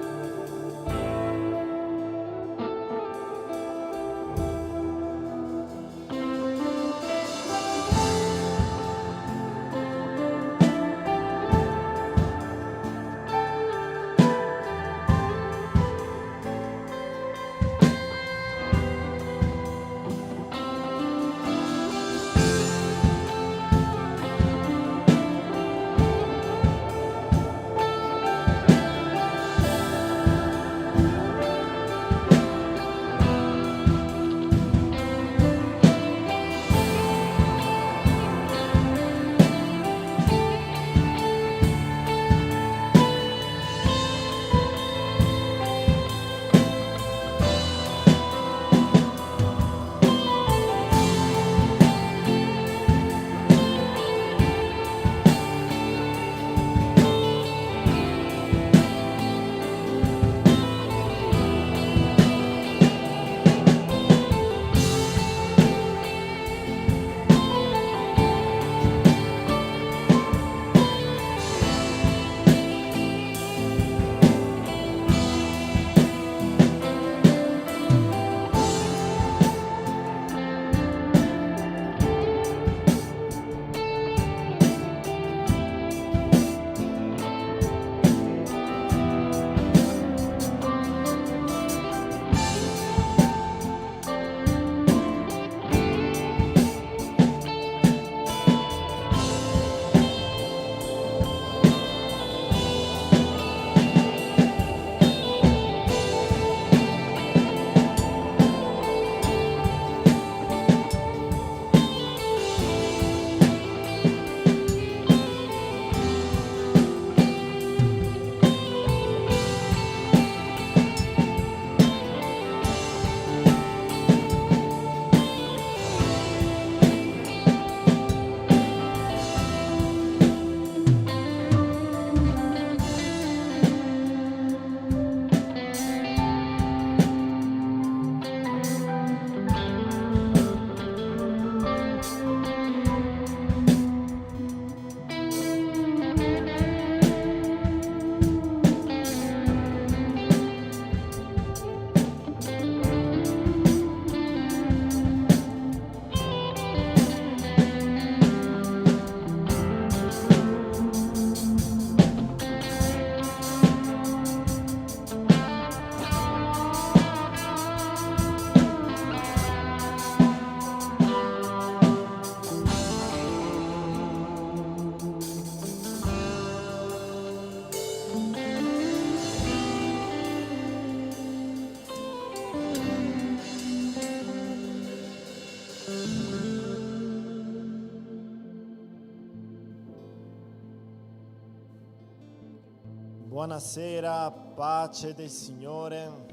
Buonasera, pace del Signore.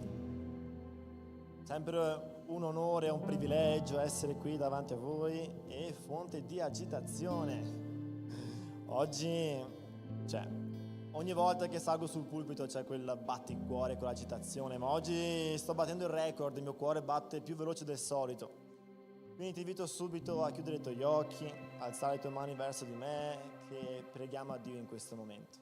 Sempre un onore e un privilegio essere qui davanti a voi e fonte di agitazione. Oggi, ogni volta che salgo sul pulpito c'è quel batticuore, quell'agitazione, ma oggi sto battendo il record, il mio cuore batte più veloce del solito. Quindi ti invito subito a chiudere i tuoi occhi, alzare le tue mani verso di me, che preghiamo a Dio in questo momento.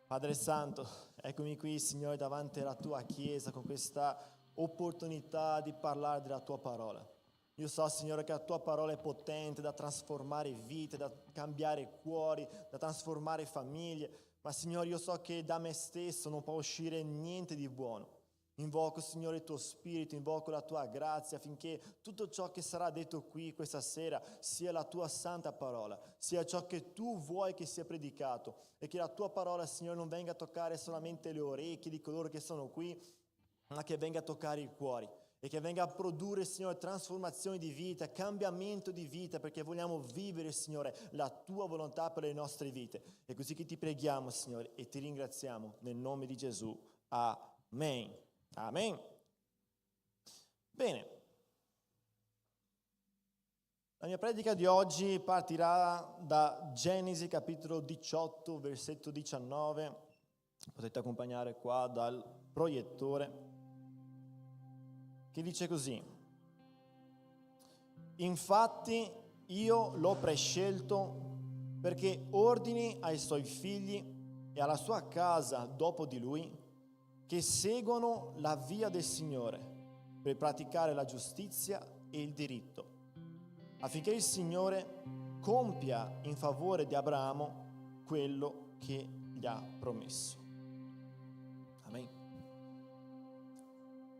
Padre Santo, eccomi qui, Signore, davanti alla tua Chiesa con questa opportunità di parlare della tua parola. Io so, Signore, che la tua parola è potente da trasformare vite, da cambiare cuori, da trasformare famiglie, ma Signore, io so che da me stesso non può uscire niente di buono. Invoco, Signore, il tuo Spirito, invoco la tua grazia affinché tutto ciò che sarà detto qui questa sera sia la tua santa parola, sia ciò che tu vuoi che sia predicato e che la tua parola, Signore, non venga a toccare solamente le orecchie di coloro che sono qui, ma che venga a toccare i cuori e che venga a produrre, Signore, trasformazione di vita, cambiamento di vita, perché vogliamo vivere, Signore, la tua volontà per le nostre vite. E così che ti preghiamo, Signore, e ti ringraziamo nel nome di Gesù. Amen. Amen. Bene, la mia predica di oggi partirà da Genesi capitolo 18, versetto 19. Potete accompagnare qua dal proiettore, che dice così: infatti io l'ho prescelto perché ordini ai suoi figli e alla sua casa dopo di lui che seguono la via del Signore per praticare la giustizia e il diritto, affinché il Signore compia in favore di Abramo quello che gli ha promesso. Amen.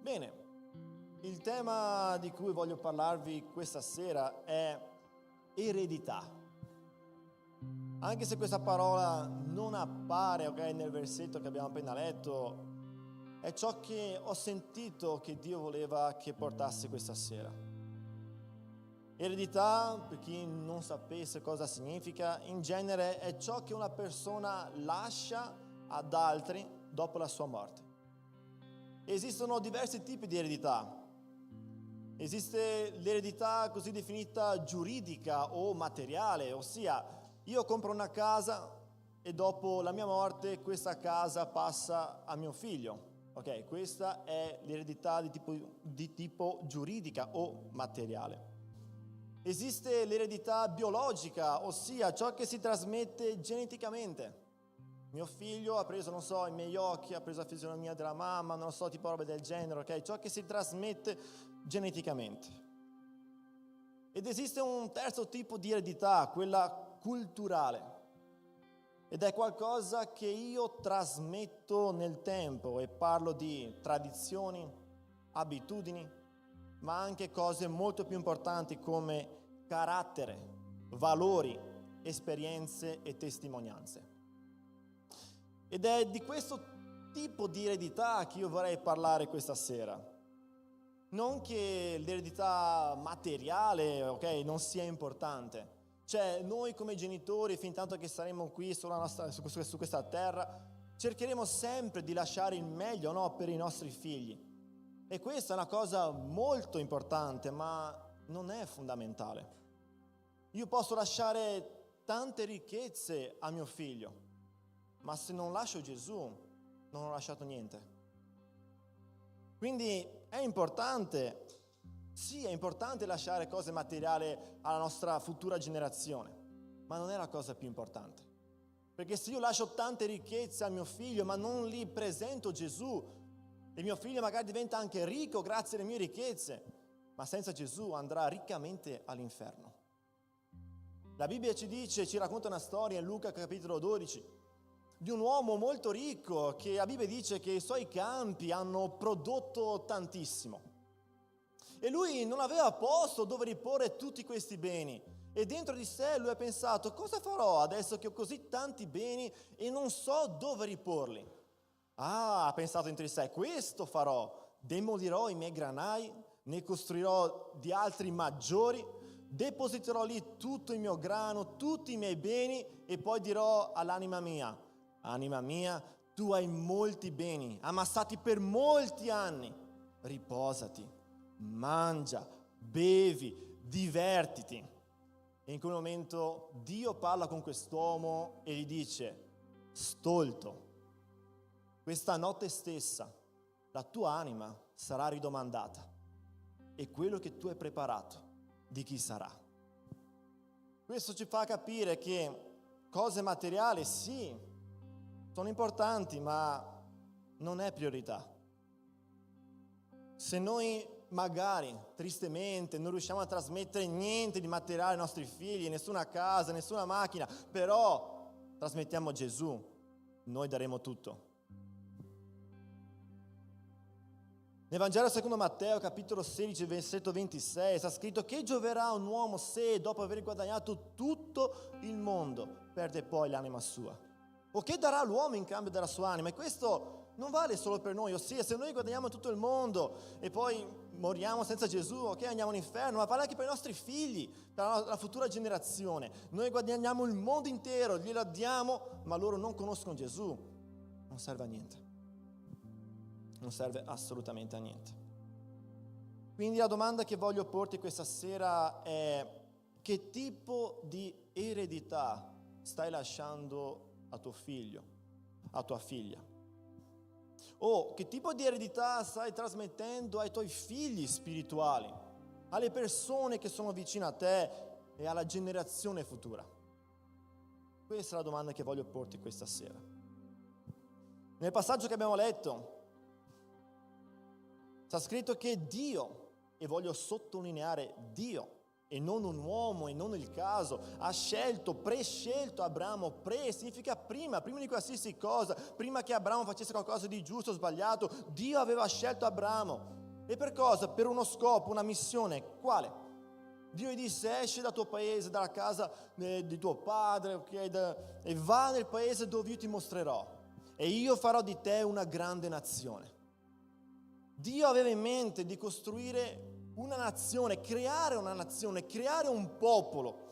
Bene, il tema di cui voglio parlarvi questa sera è eredità. Anche se questa parola non appare, nel versetto che abbiamo appena letto, è ciò che ho sentito che Dio voleva che portassi questa sera. Eredità, per chi non sapesse cosa significa, in genere è ciò che una persona lascia ad altri dopo la sua morte. Esistono diversi tipi di eredità. Esiste l'eredità così definita giuridica o materiale, ossia io compro una casa e dopo la mia morte questa casa passa a mio figlio. Ok, questa è l'eredità di tipo giuridica o materiale. Esiste l'eredità biologica, ossia ciò che si trasmette geneticamente. Mio figlio ha preso, i miei occhi, ha preso la fisionomia della mamma, tipo robe del genere, ok? Ciò che si trasmette geneticamente. Ed esiste un terzo tipo di eredità, quella culturale. Ed è qualcosa che io trasmetto nel tempo e parlo di tradizioni, abitudini, ma anche cose molto più importanti come carattere, valori, esperienze e testimonianze. Ed è di questo tipo di eredità che io vorrei parlare questa sera. Non che l'eredità materiale, non sia importante. Noi come genitori, fin tanto che saremo qui su questa terra, cercheremo sempre di lasciare il meglio, per i nostri figli. E questa è una cosa molto importante, ma non è fondamentale. Io posso lasciare tante ricchezze a mio figlio, ma se non lascio Gesù, non ho lasciato niente. Quindi è importante. Sì, è importante lasciare cose materiali alla nostra futura generazione, ma non è la cosa più importante. Perché se io lascio tante ricchezze a mio figlio, ma non gli presento Gesù, e mio figlio magari diventa anche ricco grazie alle mie ricchezze, ma senza Gesù andrà riccamente all'inferno. La Bibbia ci racconta una storia in Luca capitolo 12, di un uomo molto ricco che la Bibbia dice che i suoi campi hanno prodotto tantissimo. E lui non aveva posto dove riporre tutti questi beni. E dentro di sé lui ha pensato: cosa farò adesso che ho così tanti beni e non so dove riporli? Ha pensato dentro di sé: questo farò, demolirò i miei granai, ne costruirò di altri maggiori, depositerò lì tutto il mio grano, tutti i miei beni e poi dirò all'anima mia: anima mia, tu hai molti beni, ammassati per molti anni. Riposati, mangia, bevi, divertiti. E in quel momento Dio parla con quest'uomo e gli dice: stolto, questa notte stessa la tua anima sarà ridomandata e quello che tu hai preparato di chi sarà. Questo ci fa capire che cose materiali sì, sono importanti, ma non è priorità. Se noi magari, tristemente, non riusciamo a trasmettere niente di materiale ai nostri figli, nessuna casa, nessuna macchina, però trasmettiamo Gesù, noi daremo tutto. Nel Vangelo secondo Matteo, capitolo 16, versetto 26, sta scritto: che gioverà un uomo se, dopo aver guadagnato tutto il mondo, perde poi l'anima sua? O che darà l'uomo in cambio della sua anima? E questo non vale solo per noi, ossia se noi guadagniamo tutto il mondo e poi moriamo senza Gesù, ok, andiamo all'inferno, ma vale anche per i nostri figli, per la futura generazione. Noi guadagniamo il mondo intero, glielo diamo, ma loro non conoscono Gesù. Non serve a niente. Non serve assolutamente a niente. Quindi la domanda che voglio porti questa sera è: che tipo di eredità stai lasciando a tuo figlio, a tua figlia? O che tipo di eredità stai trasmettendo ai tuoi figli spirituali, alle persone che sono vicine a te e alla generazione futura? Questa è la domanda che voglio porti questa sera. Nel passaggio che abbiamo letto sta scritto che Dio, e voglio sottolineare Dio, e non un uomo e non il caso, ha prescelto Abramo. Significa prima di qualsiasi cosa, prima che Abramo facesse qualcosa di giusto o sbagliato, Dio aveva scelto Abramo. E per cosa? Per uno scopo, una missione. Quale? Dio gli disse: esci dal tuo paese, dalla casa di tuo padre, okay, e va nel paese dove io ti mostrerò, e io farò di te una grande nazione. Dio aveva in mente di costruire una nazione, creare un popolo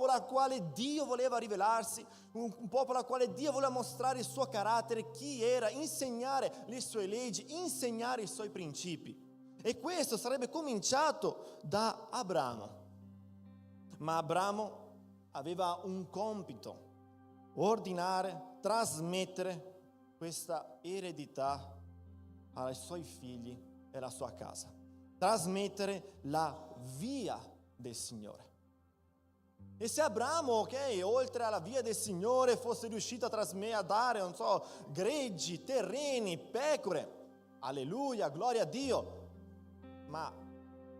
al quale Dio voleva rivelarsi, un popolo al quale Dio voleva mostrare il suo carattere, chi era, insegnare le sue leggi, insegnare i suoi principi. E questo sarebbe cominciato da Abramo. Ma Abramo aveva un compito: ordinare, trasmettere questa eredità ai suoi figli e alla sua casa. Trasmettere la via del Signore. E se Abramo, ok, oltre alla via del Signore fosse riuscito a dare, non so, greggi, terreni, pecore, alleluia, gloria a Dio, ma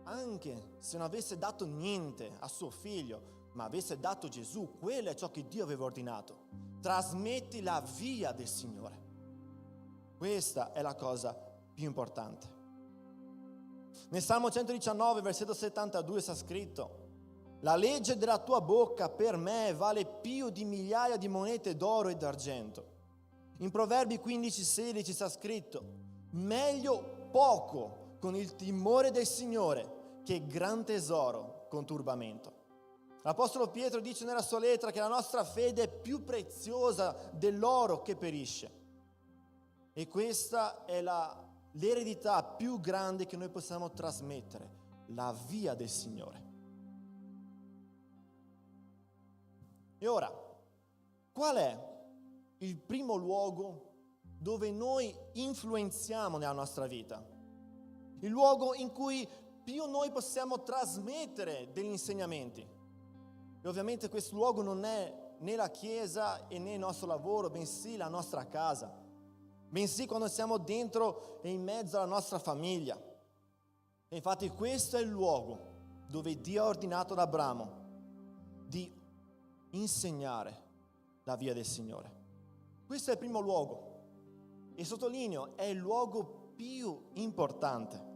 anche se non avesse dato niente a suo figlio, ma avesse dato Gesù, quello è ciò che Dio aveva ordinato. Trasmetti la via del Signore. Questa è la cosa più importante. Nel Salmo 119, versetto 72 sta scritto: la legge della tua bocca per me vale più di migliaia di monete d'oro e d'argento. In Proverbi 15:16 sta scritto: meglio poco con il timore del Signore che gran tesoro con turbamento. L'Apostolo Pietro dice nella sua lettera che la nostra fede è più preziosa dell'oro che perisce. E questa è l'eredità più grande che noi possiamo trasmettere, la via del Signore. E ora, qual è il primo luogo dove noi influenziamo nella nostra vita? Il luogo in cui più noi possiamo trasmettere degli insegnamenti. E ovviamente questo luogo non è né la chiesa e né il nostro lavoro, bensì la nostra casa. Bensì quando siamo dentro e in mezzo alla nostra famiglia. E infatti questo è il luogo dove Dio ha ordinato ad Abramo di insegnare la via del Signore. Questo è il primo luogo. E sottolineo, è il luogo più importante.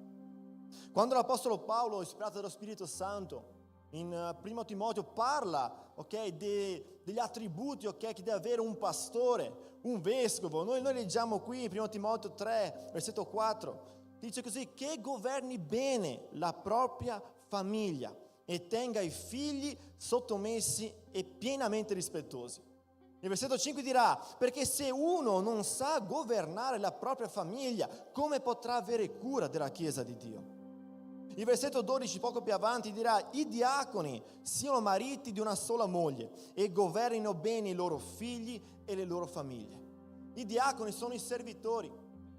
Quando l'Apostolo Paolo, ispirato dallo Spirito Santo, in 1 Timoteo parla, ok, degli attributi, ok, che deve avere un pastore, un vescovo. Noi leggiamo qui in 1 Timoteo 3, versetto 4, dice così: che governi bene la propria famiglia e tenga i figli sottomessi e pienamente rispettosi. Il versetto 5 dirà: perché se uno non sa governare la propria famiglia, come potrà avere cura della Chiesa di Dio? Il versetto 12, poco più avanti, dirà: i diaconi siano mariti di una sola moglie e governino bene i loro figli e le loro famiglie. I diaconi sono i servitori.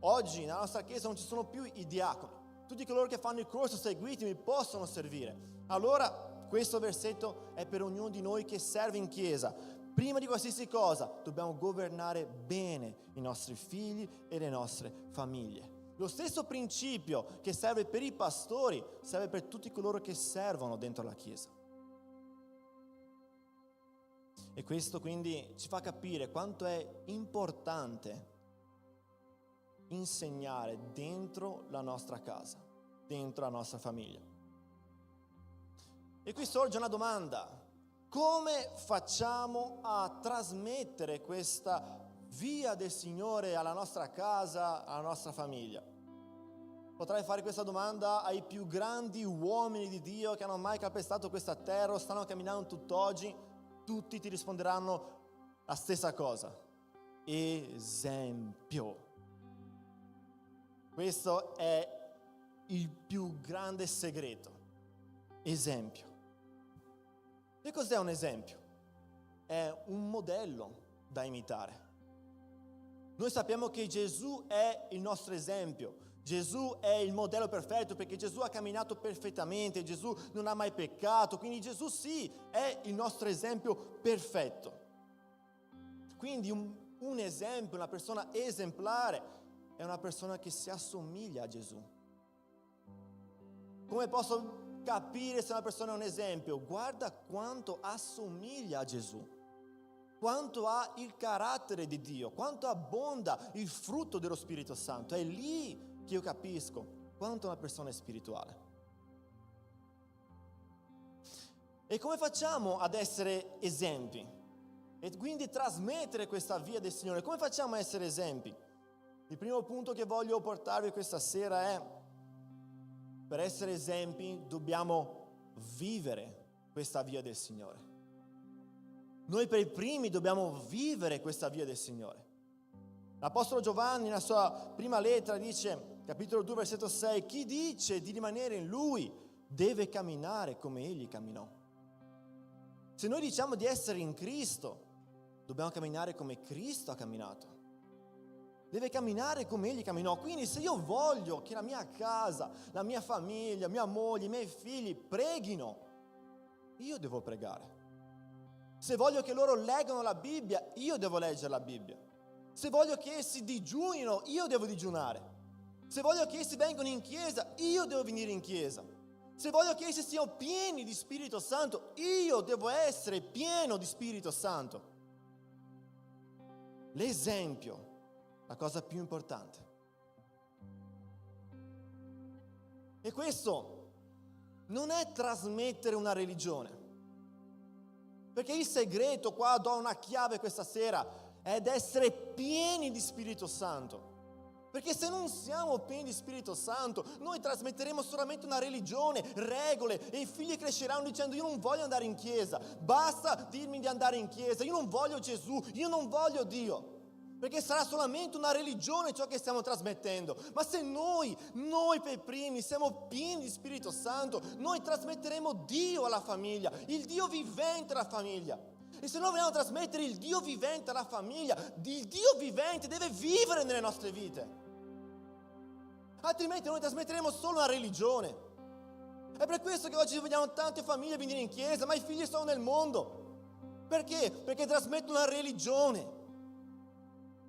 Oggi nella nostra Chiesa non ci sono più i diaconi. Tutti coloro che fanno il corso seguitimi possono servire. Allora questo versetto è per ognuno di noi che serve in Chiesa. Prima di qualsiasi cosa dobbiamo governare bene i nostri figli e le nostre famiglie. Lo stesso principio che serve per i pastori serve per tutti coloro che servono dentro la Chiesa. E questo quindi ci fa capire quanto è importante insegnare dentro la nostra casa, dentro la nostra famiglia. E qui sorge una domanda: come facciamo a trasmettere questa via del Signore alla nostra casa, alla nostra famiglia? Potrai fare questa domanda ai più grandi uomini di Dio che hanno mai calpestato questa terra o stanno camminando tutt'oggi. Tutti ti risponderanno la stessa cosa: esempio. Questo è il più grande segreto. Esempio. Che cos'è un esempio? È un modello da imitare. Noi sappiamo che Gesù è il nostro esempio. Gesù è il modello perfetto perché Gesù ha camminato perfettamente, Gesù non ha mai peccato, quindi Gesù sì è il nostro esempio perfetto. Quindi un esempio, una persona esemplare è una persona che si assomiglia a Gesù. Come posso capire se una persona è un esempio? Guarda quanto assomiglia a Gesù, quanto ha il carattere di Dio, quanto abbonda il frutto dello Spirito Santo. È lì che io capisco quanto una persona è spirituale. E come facciamo ad essere esempi? E quindi trasmettere questa via del Signore. Come facciamo a essere esempi? Il primo punto che voglio portarvi questa sera è: per essere esempi dobbiamo vivere questa via del Signore. Noi per i primi dobbiamo vivere questa via del Signore. L'Apostolo Giovanni nella sua prima lettera dice, capitolo 2, versetto 6: chi dice di rimanere in Lui deve camminare come Egli camminò. Se noi diciamo di essere in Cristo, dobbiamo camminare come Cristo ha camminato. Deve camminare come Egli camminò. Quindi se io voglio che la mia casa, la mia famiglia, mia moglie, i miei figli preghino, io devo pregare. Se voglio che loro leggano la Bibbia, io devo leggere la Bibbia. Se voglio che essi digiunino, io devo digiunare. Se voglio che essi vengano in chiesa, io devo venire in chiesa. Se voglio che essi siano pieni di Spirito Santo, io devo essere pieno di Spirito Santo. L'esempio, la cosa più importante. E questo non è trasmettere una religione. Perché il segreto, qua do una chiave questa sera, è essere pieni di Spirito Santo. Perché se non siamo pieni di Spirito Santo, noi trasmetteremo solamente una religione, regole, e i figli cresceranno dicendo: io non voglio andare in chiesa, basta dirmi di andare in chiesa, io non voglio Gesù, io non voglio Dio. Perché sarà solamente una religione ciò che stiamo trasmettendo. Ma se noi per primi siamo pieni di Spirito Santo, noi trasmetteremo Dio alla famiglia, il Dio vivente alla famiglia. E se noi vogliamo trasmettere il Dio vivente alla famiglia, il Dio vivente deve vivere nelle nostre vite. Altrimenti noi trasmetteremo solo una religione. È per questo che oggi vediamo tante famiglie venire in chiesa, ma i figli sono nel mondo. Perché? Perché trasmettono una religione.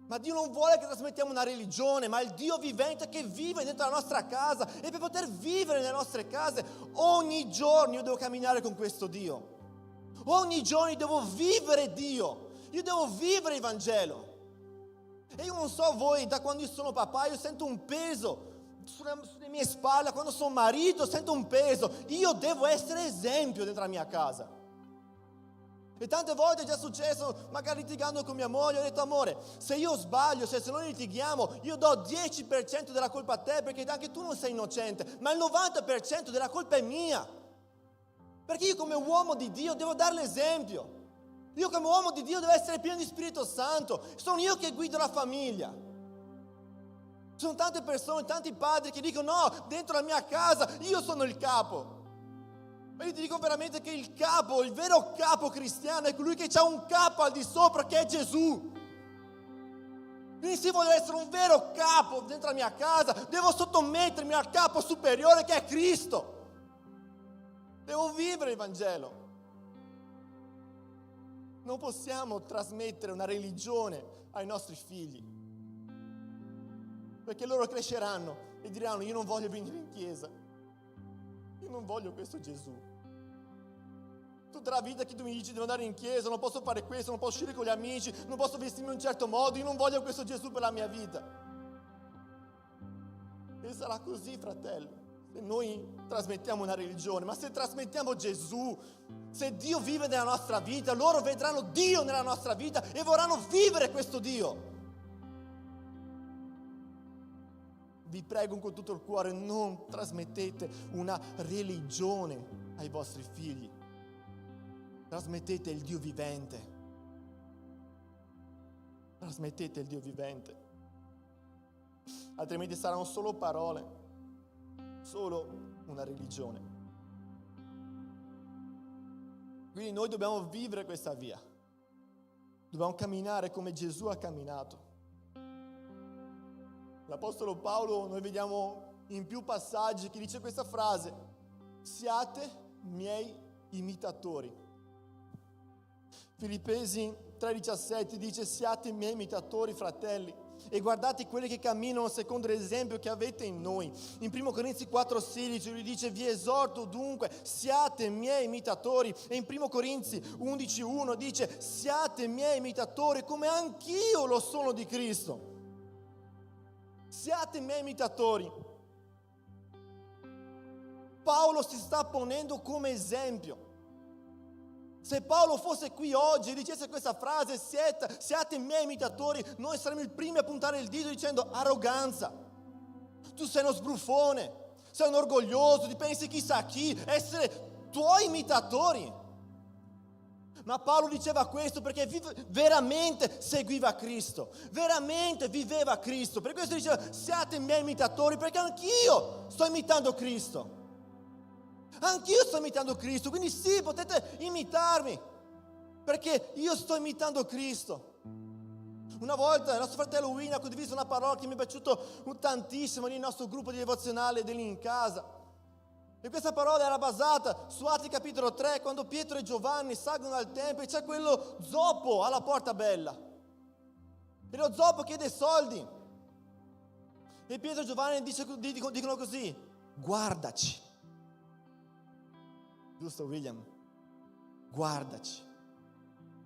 Ma Dio non vuole che trasmettiamo una religione, ma il Dio vivente che vive dentro la nostra casa. E per poter vivere nelle nostre case, ogni giorno io devo camminare con questo Dio. Ogni giorno io devo vivere Dio. Io devo vivere il Vangelo. E io non so voi, da quando io sono papà, io sento un peso sulle mie spalle. Quando sono marito sento un peso. Io devo essere esempio dentro la mia casa. E tante volte è già successo, magari litigando con mia moglie, ho detto: amore, se io sbaglio, se noi litighiamo, io do 10% della colpa a te, perché anche tu non sei innocente, ma il 90% della colpa è mia. Perché io come uomo di Dio devo dare l'esempio. Io come uomo di Dio devo essere pieno di Spirito Santo. Sono io che guido la famiglia. Ci sono tante persone, tanti padri che dicono no, dentro la mia casa io sono il capo. Ma io ti dico veramente che il capo, il vero capo cristiano è colui che ha un capo al di sopra che è Gesù. Quindi se voglio essere un vero capo dentro la mia casa, devo sottomettermi al capo superiore che è Cristo. Devo vivere il Vangelo. Non possiamo trasmettere una religione ai nostri figli, perché loro cresceranno e diranno io non voglio venire in chiesa, io non voglio questo Gesù. Tutta la vita che tu mi dici devo andare in chiesa, non posso fare questo, non posso uscire con gli amici, non posso vestirmi in un certo modo, io non voglio questo Gesù per la mia vita. E sarà così, fratello, se noi trasmettiamo una religione, ma se trasmettiamo Gesù, se Dio vive nella nostra vita, loro vedranno Dio nella nostra vita e vorranno vivere questo Dio. Vi prego con tutto il cuore, non trasmettete una religione ai vostri figli. Trasmettete il Dio vivente. Trasmettete il Dio vivente. Altrimenti saranno solo parole, solo una religione. Quindi noi dobbiamo vivere questa via. Dobbiamo camminare come Gesù ha camminato. L'Apostolo Paolo, noi vediamo in più passaggi che dice questa frase: siate miei imitatori. Filippesi 3,17 dice: siate miei imitatori, fratelli, e guardate quelli che camminano secondo l'esempio che avete in noi. In 1 Corinzi 4,16 lui dice: vi esorto dunque, siate miei imitatori. E in 1 Corinzi 11,1 dice: siate miei imitatori come anch'io lo sono di Cristo. Siate miei imitatori. Paolo si sta ponendo come esempio. Se Paolo fosse qui oggi e dicesse questa frase, siate miei imitatori, noi saremmo i primi a puntare il dito dicendo arroganza. Tu sei uno sbruffone, sei un orgoglioso, ti pensi chissà chi, essere tuoi imitatori. Ma Paolo diceva questo perché veramente seguiva Cristo, veramente viveva Cristo. Per questo diceva siate miei imitatori, perché anch'io sto imitando Cristo. Anch'io sto imitando Cristo, quindi sì, potete imitarmi, perché io sto imitando Cristo. Una volta il nostro fratello Win ha condiviso una parola che mi è piaciuto tantissimo nel nostro gruppo di devozionale dell'I in casa. E questa parola era basata su Atti capitolo 3, quando Pietro e Giovanni salgono al tempio e c'è quello zoppo alla porta bella. E lo zoppo chiede soldi. E Pietro e Giovanni dicono così: guardaci. Giusto, William? Guardaci.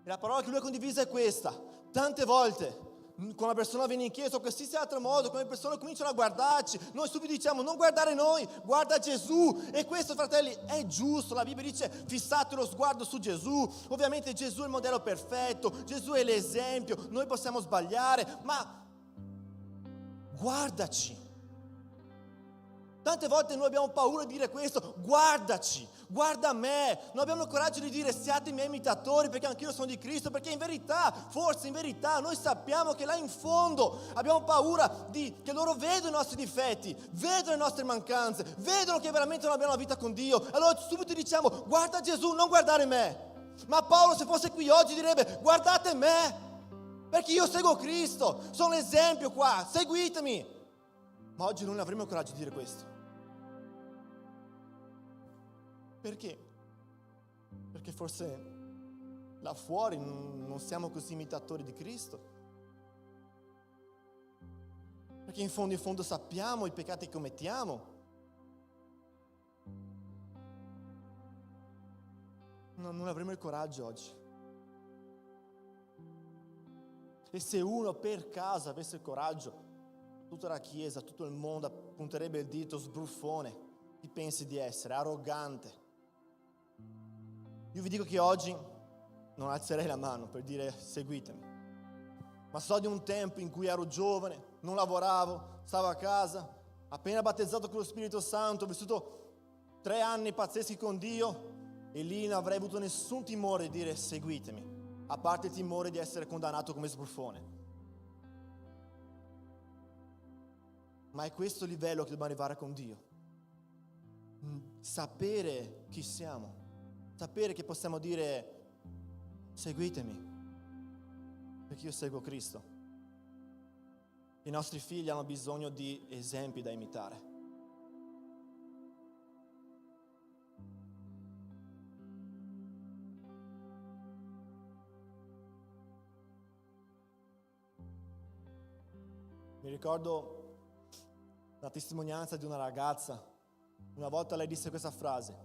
E la parola che lui ha condiviso è questa. Tante volte, quando una persona viene in chiesa o qualsiasi altro modo, quando le persone cominciano a guardarci, noi subito diciamo: non guardare noi, guarda Gesù. E questo, fratelli, è giusto. La Bibbia dice: fissate lo sguardo su Gesù. Ovviamente Gesù è il modello perfetto, Gesù è l'esempio. Noi possiamo sbagliare, ma guardaci. Tante volte noi abbiamo paura di dire questo: guardaci, guarda me. Non abbiamo il coraggio di dire siate i miei imitatori perché anch'io sono di Cristo, perché in verità, forse in verità, noi sappiamo che là in fondo abbiamo paura che loro vedono i nostri difetti, vedono le nostre mancanze, vedono che veramente non abbiamo una vita con Dio. Allora subito diciamo: guarda Gesù, non guardare me. Ma Paolo, se fosse qui oggi, direbbe: guardate me, perché io seguo Cristo, sono l'esempio qua, seguitemi. Ma oggi non avremo il coraggio di dire questo. Perché? Perché forse là fuori non siamo così imitatori di Cristo. Perché in fondo sappiamo i peccati che commettiamo. Non avremo il coraggio oggi. E se uno per caso avesse il coraggio, tutta la Chiesa, tutto il mondo punterebbe il dito: sbruffone, chi pensi di essere, arrogante. Io vi dico che oggi non alzerei la mano per dire seguitemi, ma so di un tempo in cui ero giovane, non lavoravo, stavo a casa, appena battezzato con lo Spirito Santo, ho vissuto 3 anni pazzeschi con Dio e lì non avrei avuto nessun timore di dire seguitemi. a parte il timore di essere condannato come sbruffone. Ma è questo il livello che dobbiamo arrivare con Dio. Sapere chi siamo, sapere che possiamo dire: seguitemi, perché io seguo Cristo. I nostri figli hanno bisogno di esempi da imitare. Mi ricordo la testimonianza di una ragazza. Una volta lei disse questa frase: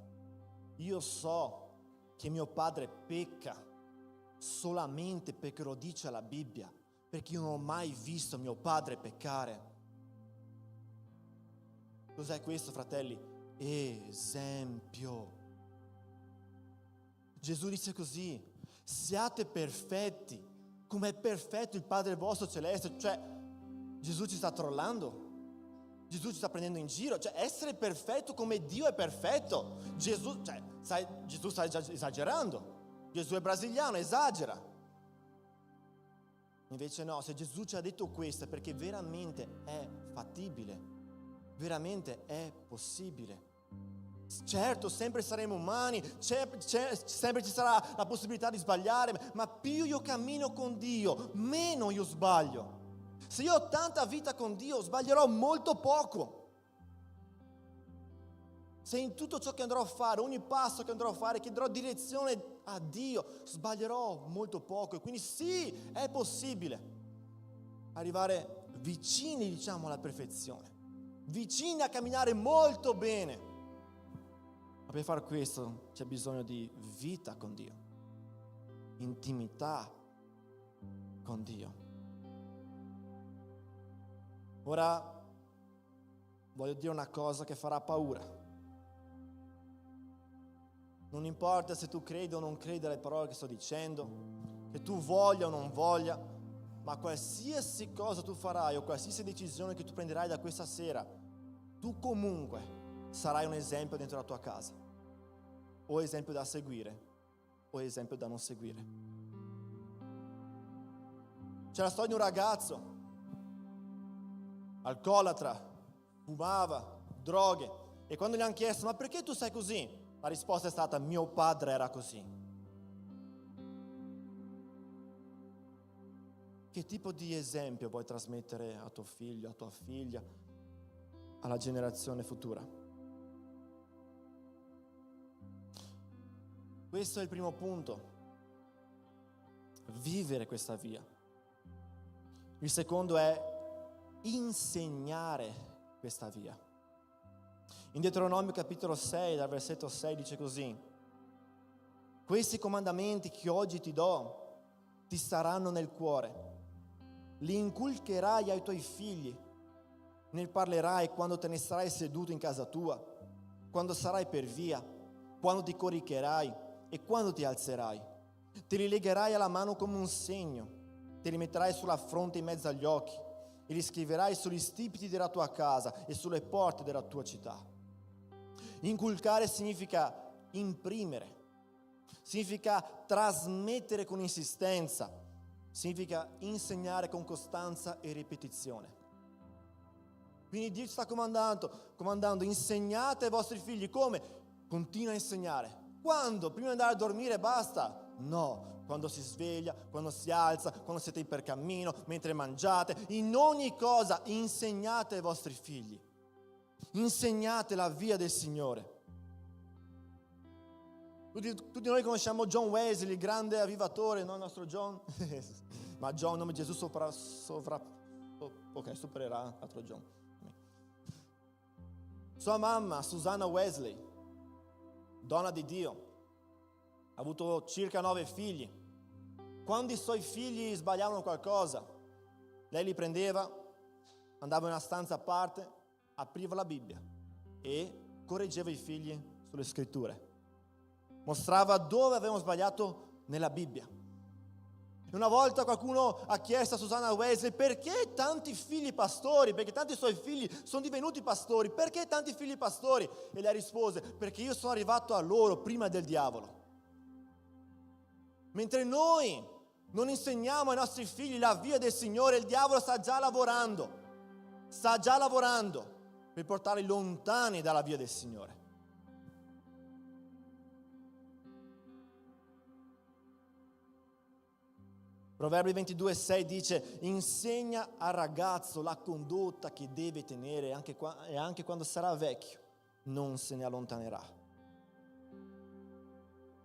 io so che mio padre pecca solamente perché lo dice la Bibbia, perché io non ho mai visto mio padre peccare. Cos'è questo, fratelli? Esempio. Gesù dice così: siate perfetti come è perfetto il Padre vostro celeste. Cioè, Gesù ci sta trollando? Gesù ci sta prendendo in giro? Cioè, essere perfetto come Dio è perfetto. Gesù sta esagerando. Gesù è brasiliano, esagera. Invece no, se Gesù ci ha detto questo è perché veramente è fattibile, veramente è possibile. Certo, sempre saremo umani, sempre ci sarà la possibilità di sbagliare, ma più io cammino con Dio, meno io sbaglio. Se io ho tanta vita con Dio, sbaglierò molto poco. Se in tutto ciò che andrò a fare, ogni passo che andrò a fare, chiederò direzione a Dio, sbaglierò molto poco. E quindi sì, è possibile arrivare vicini, diciamo, alla perfezione, vicini a camminare molto bene. Ma per fare questo c'è bisogno di vita con Dio, intimità con Dio. Ora voglio dire una cosa che farà paura. Non importa se tu credi o non credi alle parole che sto dicendo, che tu voglia o non voglia, ma qualsiasi cosa tu farai o qualsiasi decisione che tu prenderai da questa sera, tu comunque sarai un esempio dentro la tua casa. O esempio da seguire, o esempio da non seguire. C'è la storia di un ragazzo alcolatra, fumava, droghe, e quando gli hanno chiesto: ma perché tu sei così? La risposta è stata: mio padre era così. Che tipo di esempio vuoi trasmettere a tuo figlio, a tua figlia, alla generazione futura? Questo è il primo punto: vivere questa via. Il secondo è insegnare questa via. In Deuteronomio capitolo 6, dal versetto 6 dice così: questi comandamenti che oggi ti do ti saranno nel cuore, li inculcherai ai tuoi figli, ne parlerai quando te ne sarai seduto in casa tua, quando sarai per via, quando ti coricherai e quando ti alzerai. Te li legherai alla mano come un segno, te li metterai sulla fronte in mezzo agli occhi e li scriverai sugli stipiti della tua casa e sulle porte della tua città. Inculcare significa imprimere, significa trasmettere con insistenza, significa insegnare con costanza e ripetizione. Quindi Dio ci sta comandando: insegnate ai vostri figli. Come? Continua a insegnare. Quando? Prima di andare a dormire basta? No. Quando si sveglia, quando si alza, quando siete in percammino, mentre mangiate, in ogni cosa insegnate ai vostri figli. Insegnate la via del Signore. Tutti noi conosciamo John Wesley, il grande avvivatore, no? Il nostro John. Ma John, in nome di Gesù, supererà altro John. Sua mamma, Susanna Wesley, donna di Dio, ha avuto circa 9 figli. Quando i suoi figli sbagliavano qualcosa, lei li prendeva, andava in una stanza a parte, apriva la Bibbia e correggeva i figli sulle scritture. Mostrava dove avevano sbagliato nella Bibbia. E una volta qualcuno ha chiesto a Susanna Wesley: perché tanti figli pastori? Perché tanti suoi figli sono divenuti pastori? Perché tanti figli pastori? E lei rispose: perché io sono arrivato a loro prima del diavolo. Mentre noi non insegniamo ai nostri figli la via del Signore, il diavolo sta già lavorando per portarli lontani dalla via del Signore. Proverbi 22,6 dice: insegna al ragazzo la condotta che deve tenere e anche quando sarà vecchio non se ne allontanerà.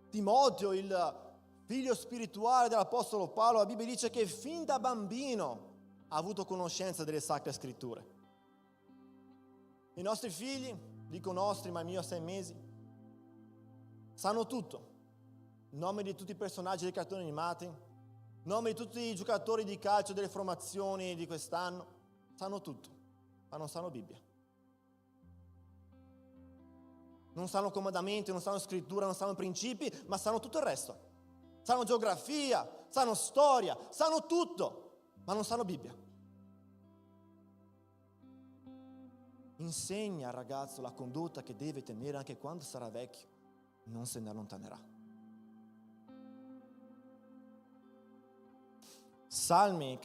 Timoteo, il figlio spirituale dell'Apostolo Paolo, la Bibbia dice che fin da bambino ha avuto conoscenza delle Sacre Scritture. I nostri figli, dico nostri ma i miei a 6 mesi, sanno tutto. I nomi di tutti i personaggi dei cartoni animati, nomi di tutti i giocatori di calcio delle formazioni di quest'anno, sanno tutto, ma non sanno Bibbia. Non sanno comandamenti, non sanno scrittura, non sanno principi, ma sanno tutto il resto. Sanno geografia, sanno storia, sanno tutto, ma non sanno Bibbia. Insegna al ragazzo la condotta che deve tenere anche quando sarà vecchio, non se ne allontanerà. Salmo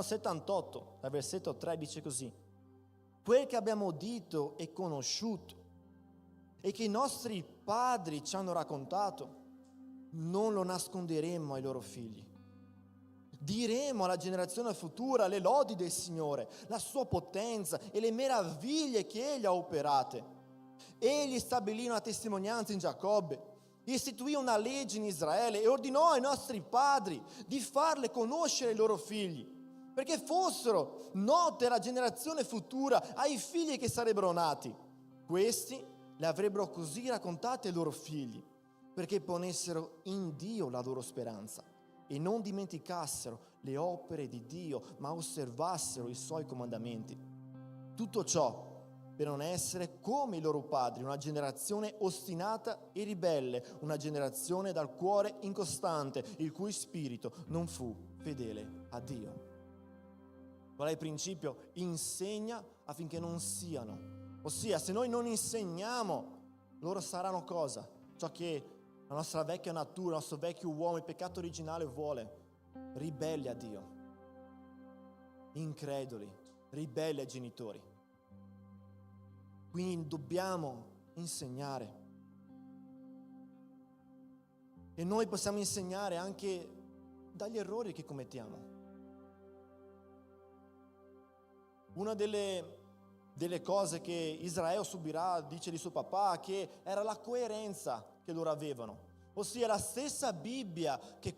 78, dal versetto 3 dice così: quel che abbiamo udito e conosciuto e che i nostri padri ci hanno raccontato, non lo nasconderemo ai loro figli. Diremo alla generazione futura le lodi del Signore, la sua potenza e le meraviglie che Egli ha operate. Egli stabilì una testimonianza in Giacobbe, istituì una legge in Israele e ordinò ai nostri padri di farle conoscere ai loro figli, perché fossero note alla generazione futura, ai figli che sarebbero nati. Questi le avrebbero così raccontate ai loro figli, perché ponessero in Dio la loro speranza e non dimenticassero le opere di Dio, ma osservassero i suoi comandamenti. Tutto ciò per non essere come i loro padri, una generazione ostinata e ribelle, una generazione dal cuore incostante, il cui spirito non fu fedele a Dio. Qual è il principio? Insegna affinché non siano. Ossia, se noi non insegniamo, loro saranno cosa? Ciò che la nostra vecchia natura, il nostro vecchio uomo, il peccato originale vuole. Ribelli a Dio, increduli, ribelli ai genitori. Quindi dobbiamo insegnare. E noi possiamo insegnare anche dagli errori che commettiamo. Una delle cose che Israele subirà, dice di suo papà, che era la coerenza che loro avevano. Ossia la stessa Bibbia che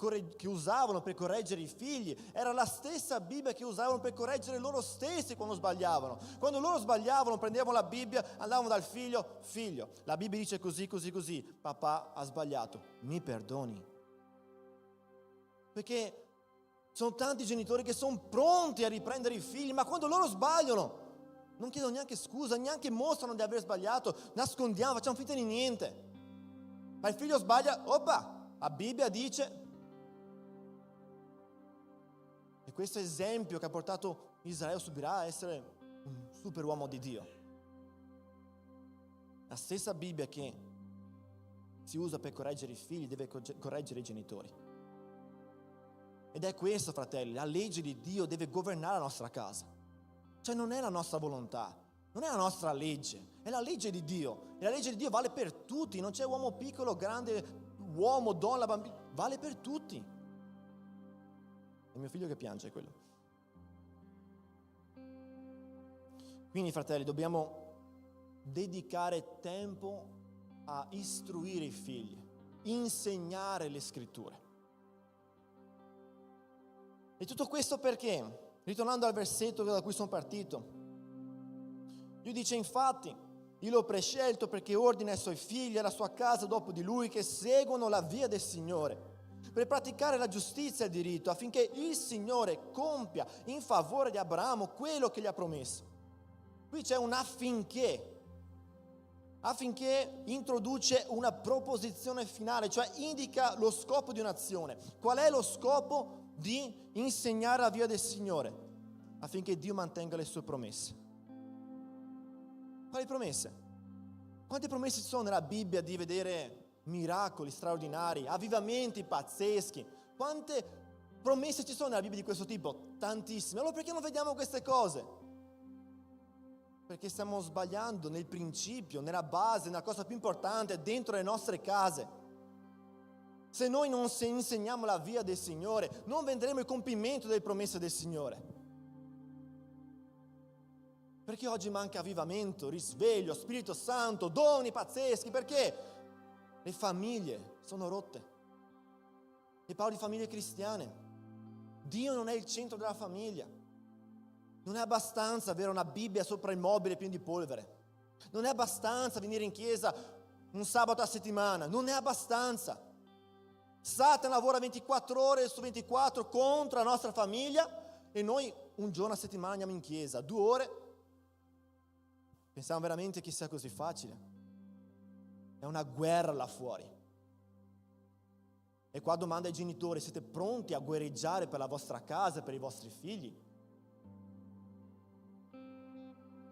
usavano per correggere i figli, era la stessa Bibbia che usavano per correggere loro stessi quando sbagliavano. Quando loro sbagliavano, prendevano la Bibbia, andavano dal figlio: figlio, la Bibbia dice così, così, così, papà ha sbagliato, mi perdoni? Perché sono tanti genitori che sono pronti a riprendere i figli, ma quando loro sbagliano non chiedono neanche scusa, neanche mostrano di aver sbagliato, nascondiamo, facciamo finta di niente. Ma il figlio sbaglia, la Bibbia dice. E questo esempio che ha portato Israele subirà a essere un superuomo di Dio. La stessa Bibbia che si usa per correggere i figli deve correggere i genitori. Ed è questo, fratelli, la legge di Dio deve governare la nostra casa. Cioè non è la nostra volontà, non è la nostra legge, è la legge di Dio. E la legge di Dio vale per tutti, non c'è uomo piccolo, grande, uomo, donna, bambino, vale per tutti. È mio figlio che piange, quello. Quindi, fratelli, dobbiamo dedicare tempo a istruire i figli, insegnare le scritture. E tutto questo perché? Ritornando al versetto da cui sono partito, Dio dice: infatti io l'ho prescelto perché ordina ai suoi figli e alla sua casa dopo di lui che seguono la via del Signore, per praticare la giustizia e il diritto, affinché il Signore compia in favore di Abramo quello che gli ha promesso. Qui c'è un affinché introduce una proposizione finale, cioè indica lo scopo di un'azione. Qual è lo scopo di insegnare la via del Signore? Affinché Dio mantenga le sue promesse. Quali promesse? Quante promesse ci sono nella Bibbia di vedere miracoli straordinari, avvivamenti pazzeschi. Quante promesse ci sono nella Bibbia di questo tipo? Tantissime. Allora perché non vediamo queste cose? Perché stiamo sbagliando nel principio, nella base, nella cosa più importante, dentro le nostre case. Se noi non insegniamo la via del Signore, non vedremo il compimento delle promesse del Signore. Perché oggi manca avvivamento, risveglio, Spirito Santo, doni pazzeschi? Perché le famiglie sono rotte. E parlo di famiglie cristiane. Dio non è il centro della famiglia. Non è abbastanza avere una Bibbia sopra il mobile pieno di polvere. Non è abbastanza venire in chiesa un sabato a settimana. Non è abbastanza. Satana lavora 24 ore su 24 contro la nostra famiglia e noi un giorno a settimana andiamo in chiesa, 2 ore. Pensiamo veramente che sia così facile? È una guerra là fuori. E qua domanda ai genitori: siete pronti a guerreggiare per la vostra casa, per i vostri figli?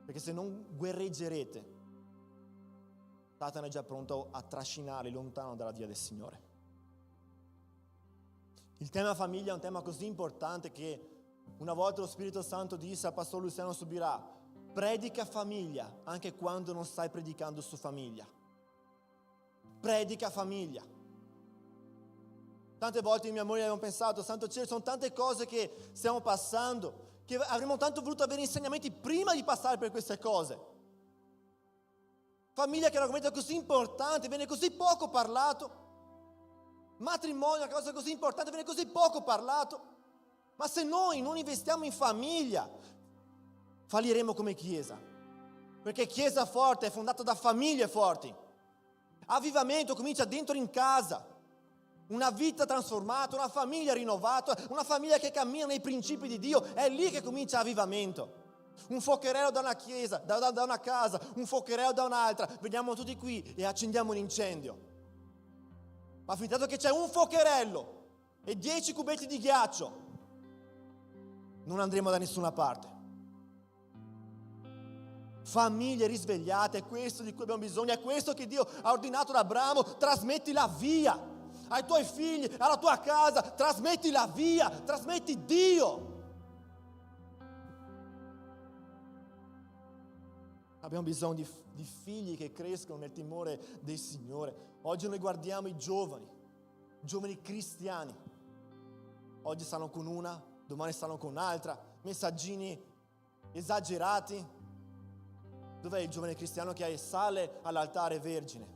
Perché se non guerreggerete, Satana è già pronto a trascinarli lontano dalla via del Signore. Il tema famiglia è un tema così importante che una volta lo Spirito Santo disse al Pastor Luciano Subirà: predica famiglia anche quando non stai predicando su famiglia. Predica famiglia. Tante volte io e mia moglie abbiamo pensato: Santo Cielo, sono tante cose che stiamo passando, che avremmo tanto voluto avere insegnamenti prima di passare per queste cose. Famiglia che è un argomento così importante, viene così poco parlato. Matrimonio è una cosa così importante, viene così poco parlato. Ma se noi non investiamo in famiglia, falliremo come Chiesa. Perché Chiesa forte è fondata da famiglie forti. Avvivamento comincia dentro in casa. Una vita trasformata, una famiglia rinnovata, una famiglia che cammina nei principi di Dio. È lì che comincia avvivamento. Un fuocherello da una chiesa, da una casa, un fuocherello da un'altra. Veniamo tutti qui e accendiamo un incendio. Ma finito che c'è un fuocherello e 10 cubetti di ghiaccio, non andremo da nessuna parte. Famiglie risvegliate, è questo di cui abbiamo bisogno, è questo che Dio ha ordinato ad Abramo: trasmettila via ai tuoi figli, alla tua casa, trasmettila via, trasmetti Dio. Abbiamo bisogno di figli che crescono nel timore del Signore. Oggi noi guardiamo i giovani cristiani. Oggi stanno con una, domani stanno con un'altra, messaggini esagerati. Dov'è il giovane cristiano che sale all'altare vergine?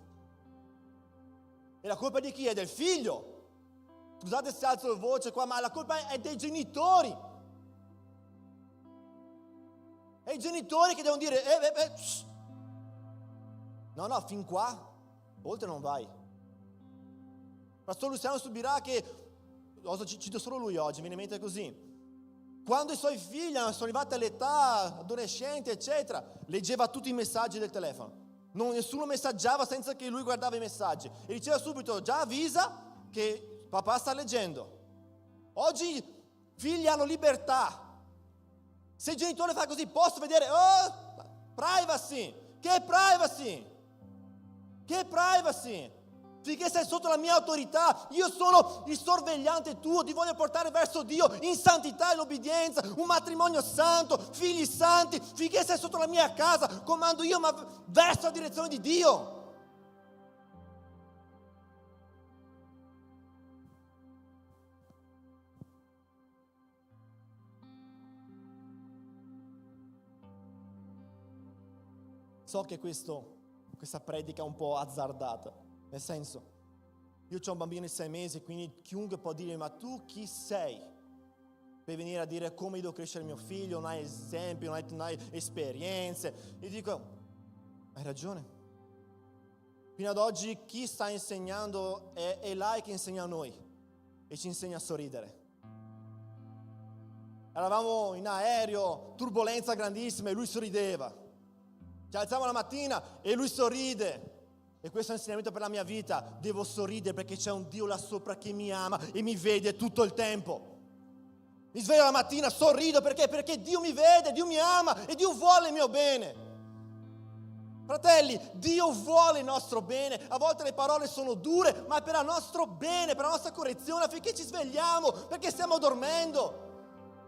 E la colpa di chi? È del figlio. Scusate se alzo la voce qua, ma la colpa è dei genitori. È i genitori che devono dire no, fin qua, oltre non vai. Pastor Luciano Subirà, che cito solo lui oggi, mi viene in mente così. Quando i suoi figli sono arrivati all'età adolescente, eccetera, leggeva tutti i messaggi del telefono. Nessuno messaggiava senza che lui guardava i messaggi. E diceva subito: già avvisa che papà sta leggendo. Oggi i figli hanno libertà. Se il genitore fa così, posso vedere? Privacy! Che privacy? Che privacy? Finché sei sotto la mia autorità, io sono il sorvegliante tuo, ti voglio portare verso Dio in santità e l'obbedienza, un matrimonio santo, figli santi. Finché sei sotto la mia casa, comando io, ma verso la direzione di Dio. So che questa predica è un po' azzardata. Nel senso, io ho un bambino di 6 mesi, quindi chiunque può dire: ma tu chi sei per venire a dire come devo crescere mio figlio? Non hai esempi, non hai esperienze. Io dico: hai ragione. Fino ad oggi chi sta insegnando è Eli, che insegna a noi e ci insegna a sorridere. Eravamo in aereo, turbolenza grandissima, e lui sorrideva. Ci alziamo la mattina e lui sorride. E questo è un insegnamento per la mia vita. Devo sorridere perché c'è un Dio là sopra che mi ama e mi vede tutto il tempo. Mi sveglio la mattina, sorrido perché Dio mi vede, Dio mi ama e Dio vuole il mio bene. Fratelli, Dio vuole il nostro bene. A volte le parole sono dure, ma è per il nostro bene, per la nostra correzione, affinché ci svegliamo, perché stiamo dormendo.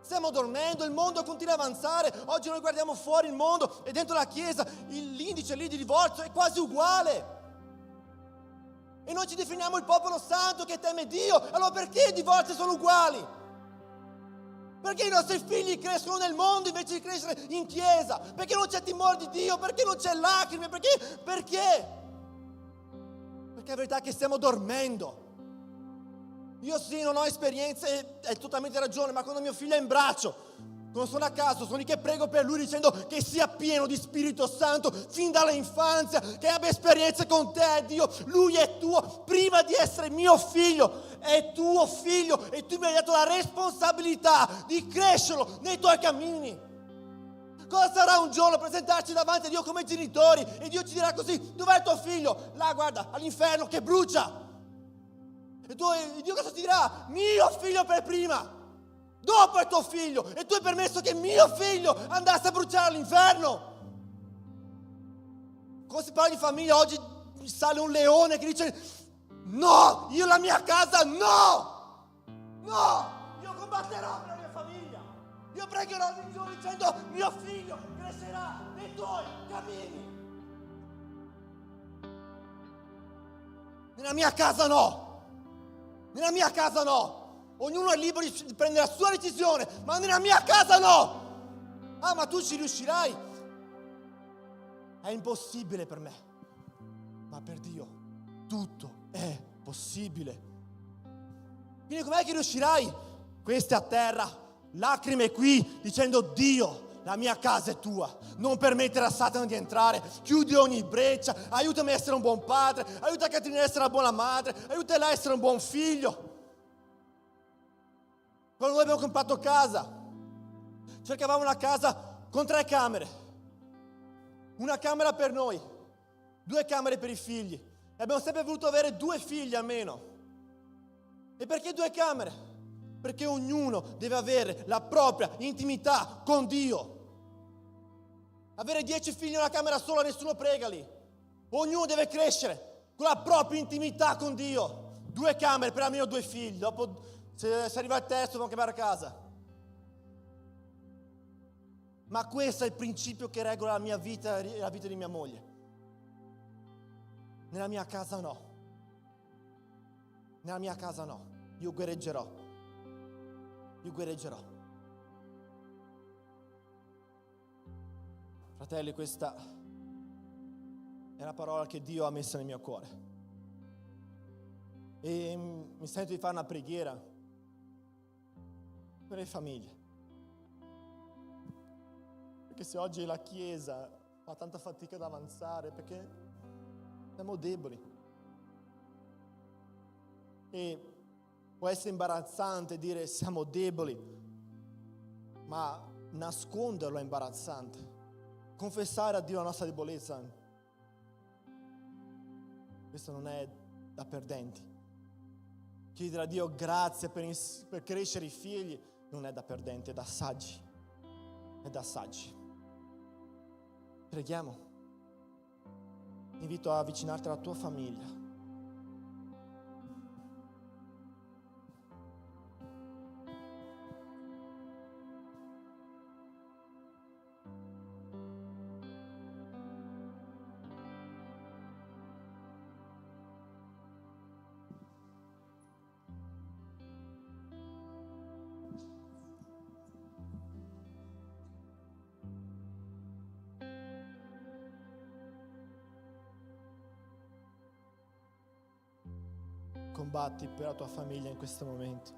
Stiamo dormendo, il mondo continua ad avanzare. Oggi noi guardiamo fuori il mondo e dentro la chiesa l'indice lì di divorzio è quasi uguale. E noi ci definiamo il popolo santo che teme Dio. Allora perché i divorzi sono uguali? Perché i nostri figli crescono nel mondo invece di crescere in chiesa? Perché non c'è timore di Dio? Perché non c'è lacrime? Perché? Perché è verità che stiamo dormendo. Io sì, non ho esperienze, hai totalmente ragione, ma quando mio figlio è in braccio, quando sono a casa, sono lì che prego per lui dicendo che sia pieno di Spirito Santo fin dall'infanzia, che abbia esperienze con te, Dio. Lui è tuo, prima di essere mio figlio, è tuo figlio e tu mi hai dato la responsabilità di crescerlo nei tuoi cammini. Cosa sarà un giorno presentarci davanti a Dio come genitori e Dio ci dirà così: dov'è tuo figlio? Là, guarda, all'inferno che brucia. E Dio cosa ti dirà? Mio figlio per prima, dopo è tuo figlio, e tu hai permesso che mio figlio andasse a bruciare all'inferno. Quando si parla di famiglia oggi sale un leone che dice: no, io la mia casa no, io combatterò per la mia famiglia, io pregherò ogni giorno dicendo: mio figlio crescerà nei tuoi cammini. Nella mia casa no. Nella mia casa no. Ognuno è libero di prendere la sua decisione, ma nella mia casa no. Ah, ma tu ci riuscirai? È impossibile per me, ma per Dio tutto è possibile. Quindi com'è che riuscirai? Queste a terra, lacrime qui, dicendo: Dio, la mia casa è tua, non permettere a Satana di entrare, chiudi ogni breccia, aiutami a essere un buon padre, aiuta Caterina a essere una buona madre, aiuta lei a essere un buon figlio. Quando noi abbiamo comprato casa, cercavamo una casa con 3 camere, una camera per noi, 2 camere per i figli, e abbiamo sempre voluto avere 2 figli almeno. E perché 2 camere? Perché ognuno deve avere la propria intimità con Dio. Avere 10 figli in una camera sola, nessuno prega lì. Ognuno deve crescere con la propria intimità con Dio. 2 camere per almeno 2 figli. Dopo, se arriva il terzo, dobbiamo chiamare a casa. Ma questo è il principio che regola la mia vita e la vita di mia moglie. Nella mia casa no. Nella mia casa no. Io guerreggerò. Fratelli, questa è una parola che Dio ha messo nel mio cuore. E mi sento di fare una preghiera per le famiglie. Perché se oggi la Chiesa fa tanta fatica ad avanzare, perché siamo deboli. E può essere imbarazzante dire siamo deboli, ma nasconderlo è imbarazzante. Confessare a Dio la nostra debolezza, questo non è da perdenti. Chiedere a Dio grazie per crescere i figli non è da perdenti, è da saggi. È da saggi. Preghiamo. Ti invito a avvicinarti alla tua famiglia. Combatti per la tua famiglia in questo momento.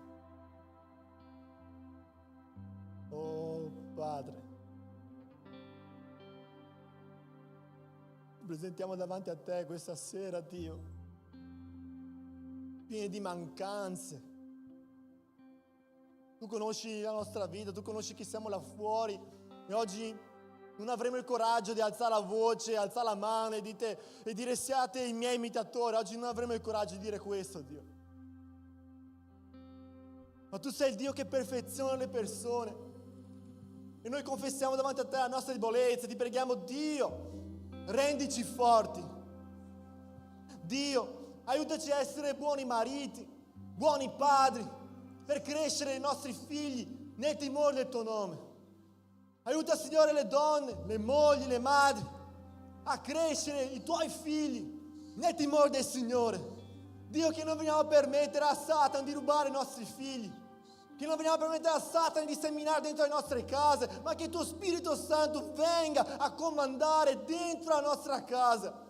Oh Padre, ci presentiamo davanti a te questa sera, Dio, pieni di mancanze. Tu conosci la nostra vita, tu conosci chi siamo là fuori, e oggi non avremo il coraggio di alzare la voce, alzare la mano e dire siate i miei imitatori. Oggi non avremo il coraggio di dire questo, Dio. Ma tu sei il Dio che perfeziona le persone. E noi confessiamo davanti a te la nostra debolezza, ti preghiamo, Dio, rendici forti. Dio, aiutaci a essere buoni mariti, buoni padri, per crescere i nostri figli nel timore del tuo nome. Aiuta, Signore, le donne, le mogli, le madri a crescere i tuoi figli nel timore del Signore. Dio, che non vogliamo permettere a Satana di rubare i nostri figli, che non vogliamo permettere a Satana di seminare dentro le nostre case, ma che il tuo Spirito Santo venga a comandare dentro la nostra casa.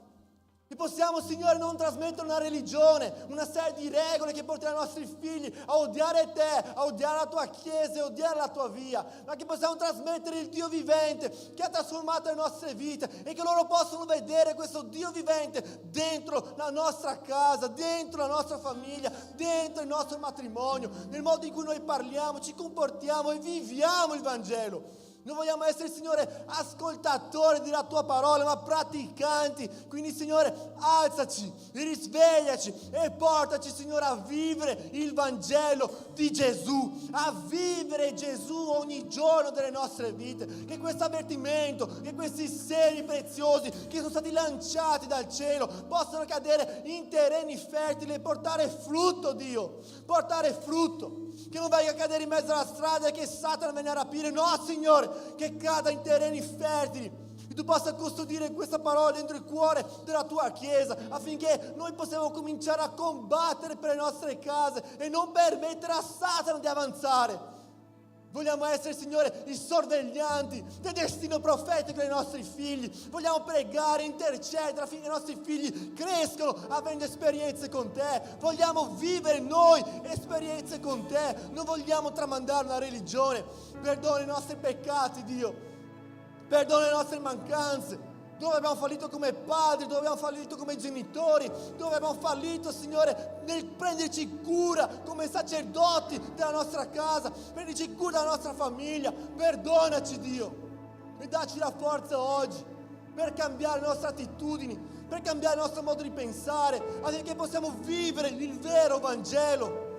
Che possiamo, Signore, non trasmettere una religione, una serie di regole che porteranno i nostri figli a odiare te, a odiare la tua chiesa e odiare la tua via, ma che possiamo trasmettere il Dio vivente che ha trasformato le nostre vite e che loro possano vedere questo Dio vivente dentro la nostra casa, dentro la nostra famiglia, dentro il nostro matrimonio, nel modo in cui noi parliamo, ci comportiamo e viviamo il Vangelo. Noi vogliamo essere, Signore, ascoltatori della tua parola, ma praticanti. Quindi, Signore, alzaci, risvegliaci e portaci, Signore, a vivere il Vangelo di Gesù, a vivere Gesù ogni giorno delle nostre vite. Che questo avvertimento, che questi semi preziosi che sono stati lanciati dal cielo possano cadere in terreni fertili e portare frutto, Dio, portare frutto. Che non venga a cadere in mezzo alla strada e che Satana venga a rapire. No, Signore, che cada in terreni fertili e tu possa custodire questa parola dentro il cuore della tua chiesa, affinché noi possiamo cominciare a combattere per le nostre case e non permettere a Satana di avanzare. Vogliamo essere, Signore, i sorveglianti del destino profetico dei nostri figli. Vogliamo pregare, intercedere affinché i nostri figli crescano avendo esperienze con te. Vogliamo vivere noi esperienze con te. Non vogliamo tramandare una religione. Perdona i nostri peccati, Dio. Perdona le nostre mancanze. Dove abbiamo fallito come padri, dove abbiamo fallito come genitori, dove abbiamo fallito, Signore, nel prenderci cura come sacerdoti della nostra casa, prenderci cura della nostra famiglia. Perdonaci, Dio, e dacci la forza oggi per cambiare le nostre attitudini, per cambiare il nostro modo di pensare, affinché possiamo vivere il vero Vangelo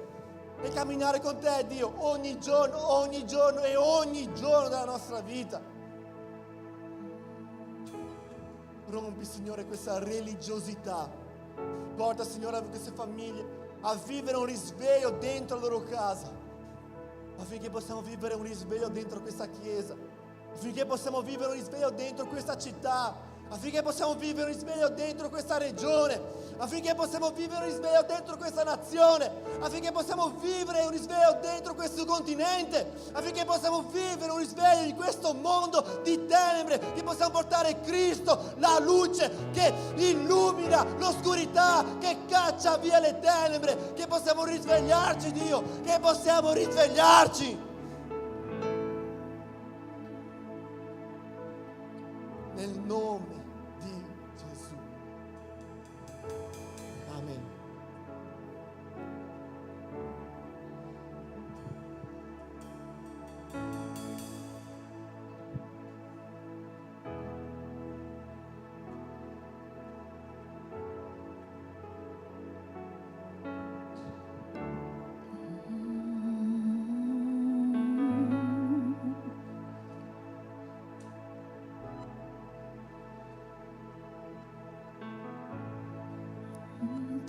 e camminare con te, Dio, ogni giorno e ogni giorno della nostra vita. Rompi, Signore, questa religiosità. Porta, Signore, queste famiglie a vivere un risveglio dentro la loro casa, affinché possiamo vivere un risveglio dentro questa chiesa, affinché possiamo vivere un risveglio dentro questa città, affinché possiamo vivere un risveglio dentro questa regione, affinché possiamo vivere un risveglio dentro questa nazione, affinché possiamo vivere un risveglio dentro questo continente, affinché possiamo vivere un risveglio in questo mondo di tenebre, che possiamo portare Cristo, la luce che illumina l'oscurità, che caccia via le tenebre, che possiamo risvegliarci, Dio, che possiamo risvegliarci. Nel nome di Gesù. Amen.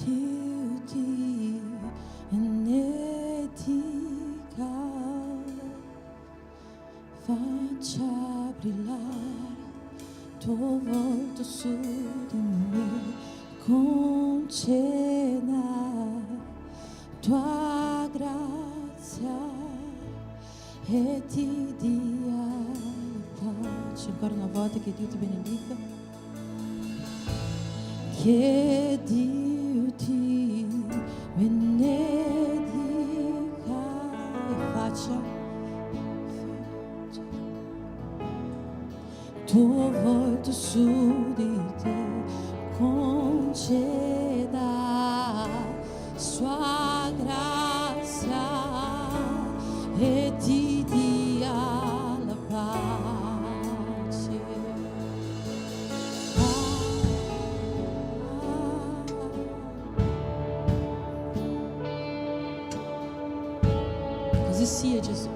Beauty and etica, faccia brillare tuo volto su di me, conceda tua grazia e ti dia pace. Ancora una volta, che Dio ti benedica. Che Dio ti benedica e faccia tuo volto su di te, conceda sua grazia e ti dia la pace. Così sia, Gesù.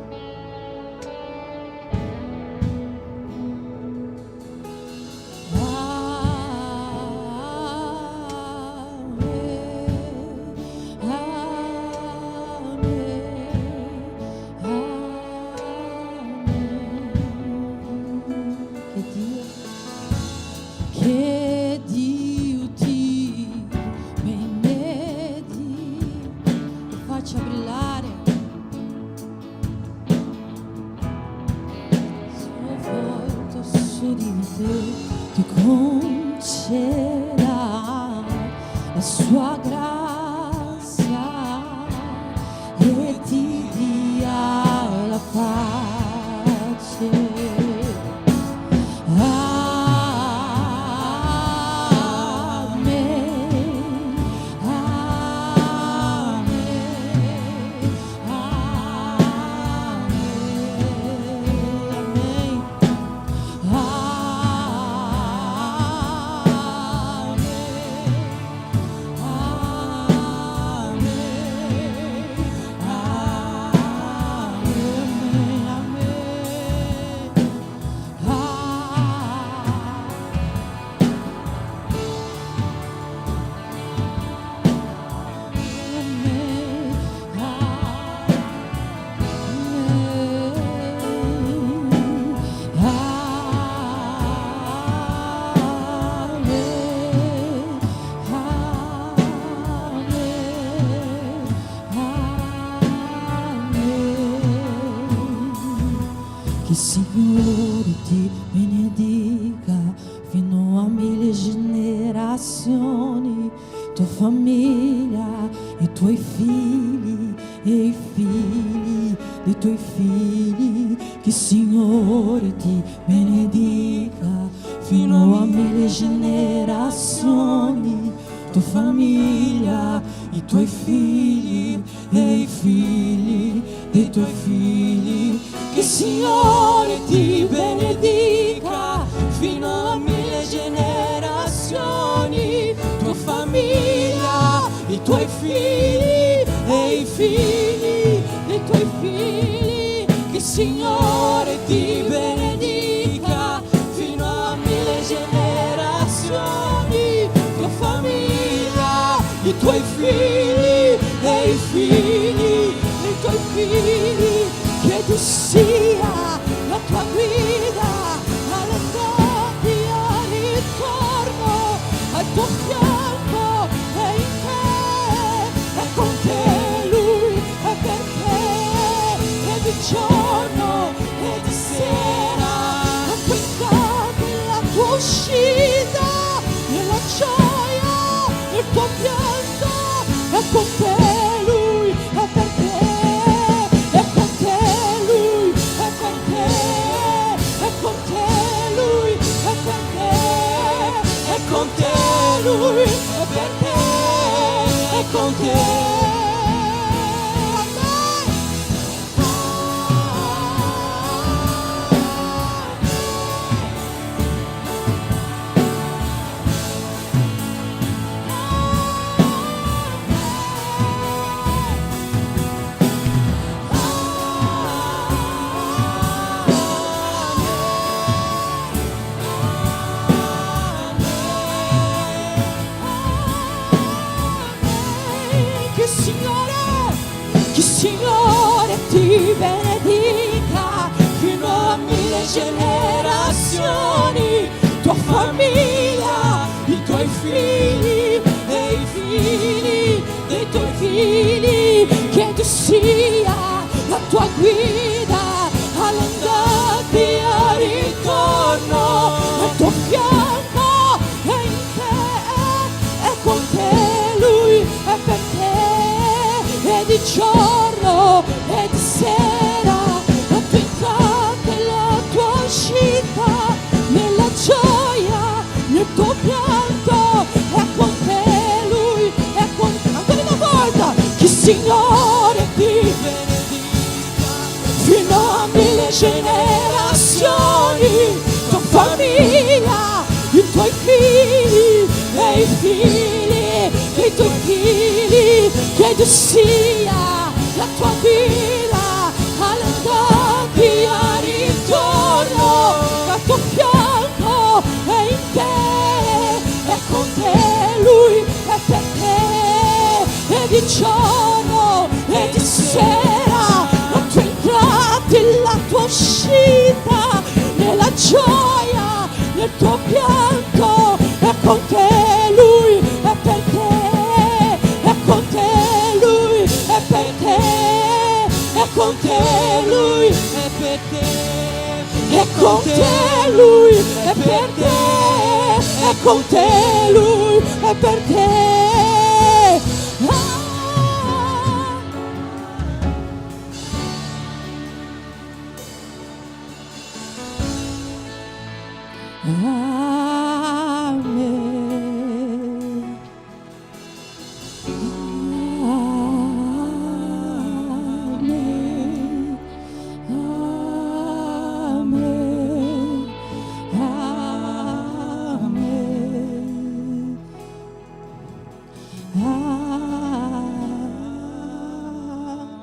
ti concederà la sua grazia e ti dia la pace. Amen, amen, amen. Che il Signore ti benedica fino a 1000 generazioni, tua famiglia, i tuoi figli e i figli dei tuoi figli. Che il Signore ti benedica fino a 1000 generazioni, tua famiglia, i tuoi figli e i figli dei tuoi figli. Che il Signore ti benedica fino a 1000 generazioni, tua famiglia, i tuoi figli e i figli dei tuoi figli. Che il Signore ti benedica fino a 1000 generazioni, tua famiglia, i tuoi figli e i figli dei tuoi figli. Che tu sia la tua guida all'andare e al ritorno, al tuo fianco e in te, è con te Lui, è per te, e di giorno e di sera, a tuo entrata e la tua uscita, nella gioia, nel tuo pianto, è con te Lui, è per te. Con te Lui è per te, è con te. Che il Signore ti benedica fino a 1000 generazioni, tua famiglia, i tuoi figli e i figli dei tuoi figli. Che tu sia la tua guida all'andata e al ritorno, al tuo fianco e in te, è con te Lui, è per te. E di giorno e di sera, la tua entrata e la tua uscita, nella gioia, nel tuo pianto, è con te Lui, è con te. Ancora una volta, che il Signore ti benedica fino a 1000 generazioni, tua famiglia, i tuoi figli e i figli dei tuoi figli. Che tu sia la tua guida all'andata e al ritorno, al tuo fianco e in te, è con te Lui, è per te. E di giorno e di sera, la tua entrata e la tua uscita, nella gioia, nel tuo pianto, è con te Lui, è per te. Con te Lui è per te, è con te Lui è per te, è con te Lui, è per te, è con te Lui, è per te. Amen.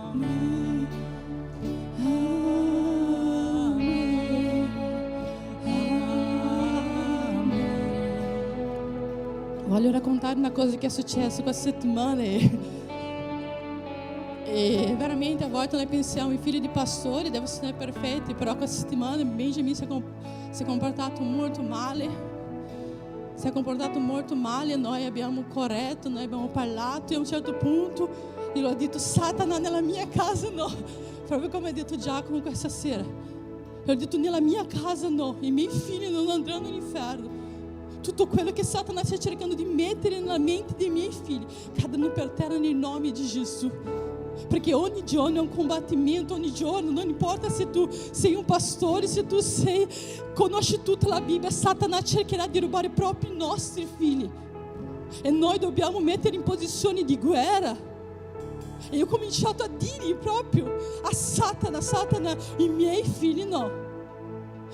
Amen. Amen. Amen. Voglio raccontare una cosa che è successa questa settimana e veramente a volte noi pensiamo i figli di pastori devono essere perfetti, però questa settimana Benjamin si è comportato molto male. Si è comportato molto male, noi abbiamo corretto, noi abbiamo parlato e a un certo punto io ho detto Satana nella mia casa no, proprio come ha detto Giacomo questa sera. Io ho detto nella mia casa no, i miei figli non andranno all'inferno. Tutto quello che Satana sta cercando di mettere nella mente dei miei figli cadano per terra nel nome di Gesù. Perché ogni giorno è un combattimento, ogni giorno, non importa se tu sei un pastore, se tu conosci tutta la Bibbia, Satana cercherà di rubare proprio i nostri figli. E noi dobbiamo mettere in posizione di guerra. E io ho cominciato a dire proprio a Satana, i miei figli no.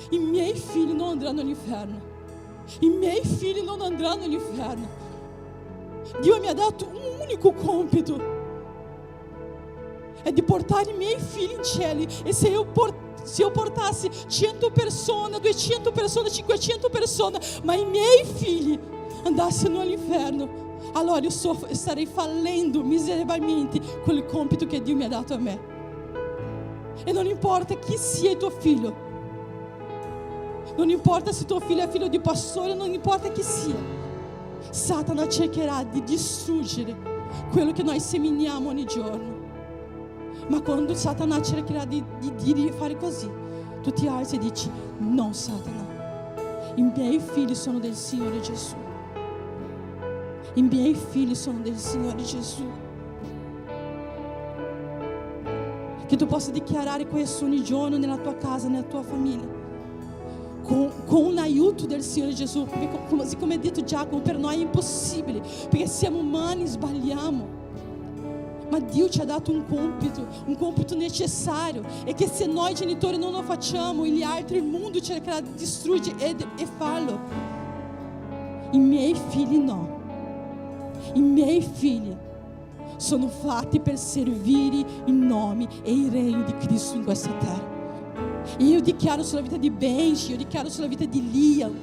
I miei figli non andranno all'inferno. I miei figli non andranno all'inferno. Dio mi ha dato un unico compito, è di portare i miei figli in cielo. E se io portassi 100 persone, 200 persone, 500 persone, ma i miei figli andassero all'inferno, allora io starei fallendo miserabilmente quel compito che Dio mi ha dato a me. E non importa chi sia il tuo figlio, non importa se tuo figlio è figlio di pastore, non importa chi sia, Satana cercherà di distruggere quello che noi seminiamo ogni giorno. Ma quando Satana cercherà di fare così, tu ti alzi e dici no Satana, i miei figli sono del Signore Gesù. I miei figli sono del Signore Gesù. Che tu possa dichiarare questo ogni giorno nella tua casa, nella tua famiglia, con l'aiuto del Signore Gesù, perché così come ha detto Giacomo, per noi è impossibile, perché siamo umani, sbagliamo. Ma Dio ci ha dato un compito necessario, e che se noi genitori non lo facciamo, gli altri, il mondo cercherà di distruggere e farlo. I miei figli no. I miei figli sono fatti per servire il nome e il regno di Cristo in questa terra. E io dichiaro sulla vita di Benji, io dichiaro sulla vita di Liam,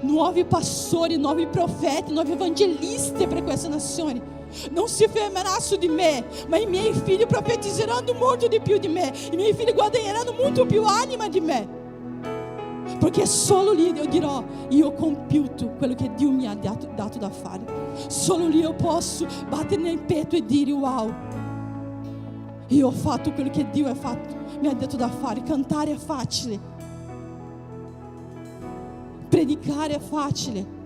nuovi pastori, nuovi profeti, nuovi evangelisti per questa nazione. Non si fermerà su di me, ma i miei figli profetizzeranno molto di più di me. I miei figli guadagneranno molto più anima di me, perché solo lì io dirò: io ho compiuto quello che Dio mi ha dato da fare. Solo lì io posso battere nel petto e dire: wow, io ho fatto quello che Dio mi ha detto da fare. Cantare è facile, predicare è facile.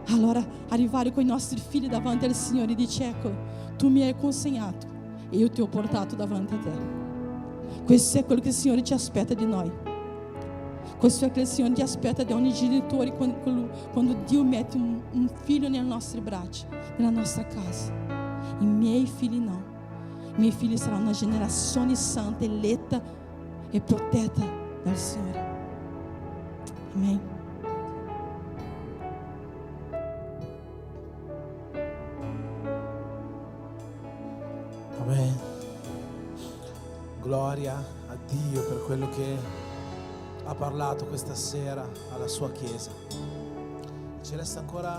Allora arrivare con i nostri figli davanti al Signore e dice: ecco, tu mi hai consegnato e io ti ho portato davanti a te. Questo è quello che il Signore ci aspetta di noi. Questo è quello che il Signore ti aspetta da ogni genitore quando Dio mette un figlio nelle nostre braccia, nella nostra casa. I miei figli no. I miei figli saranno una generazione santa, eletta e protetta dal Signore. Amen. Amen. Gloria a Dio per quello che ha parlato questa sera alla sua Chiesa. Ci resta ancora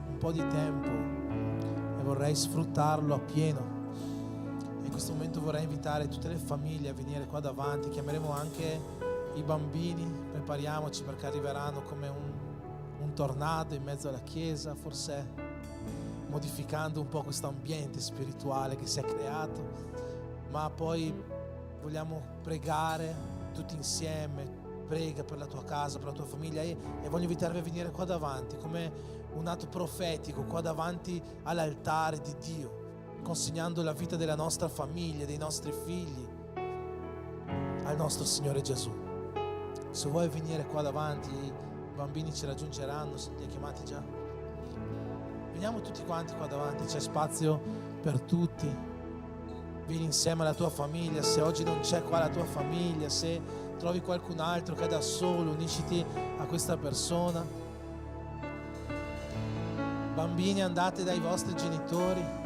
un po' di tempo e vorrei sfruttarlo appieno. In questo momento vorrei invitare tutte le famiglie a venire qua davanti. Chiameremo anche i bambini, prepariamoci perché arriveranno come un tornado in mezzo alla Chiesa, forse modificando un po' questo ambiente spirituale che si è creato, ma poi vogliamo pregare tutti insieme, prega per la tua casa, per la tua famiglia e voglio invitarvi a venire qua davanti come un atto profetico, qua davanti all'altare di Dio, consegnando la vita della nostra famiglia, dei nostri figli al nostro Signore Gesù. Se vuoi venire qua davanti, i bambini ci raggiungeranno, se li hai chiamati già. Veniamo tutti quanti qua davanti, c'è spazio per tutti. Vieni insieme alla tua famiglia, se oggi non c'è qua la tua famiglia, se trovi qualcun altro che è da solo, unisciti a questa persona. Bambini, andate dai vostri genitori.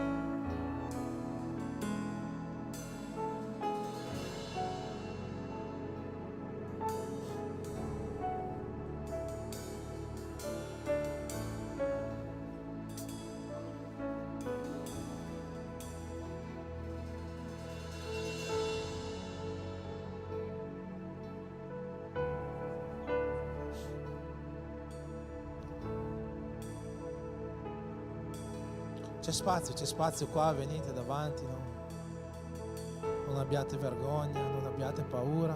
C'è spazio qua, venite davanti, non abbiate vergogna, non abbiate paura.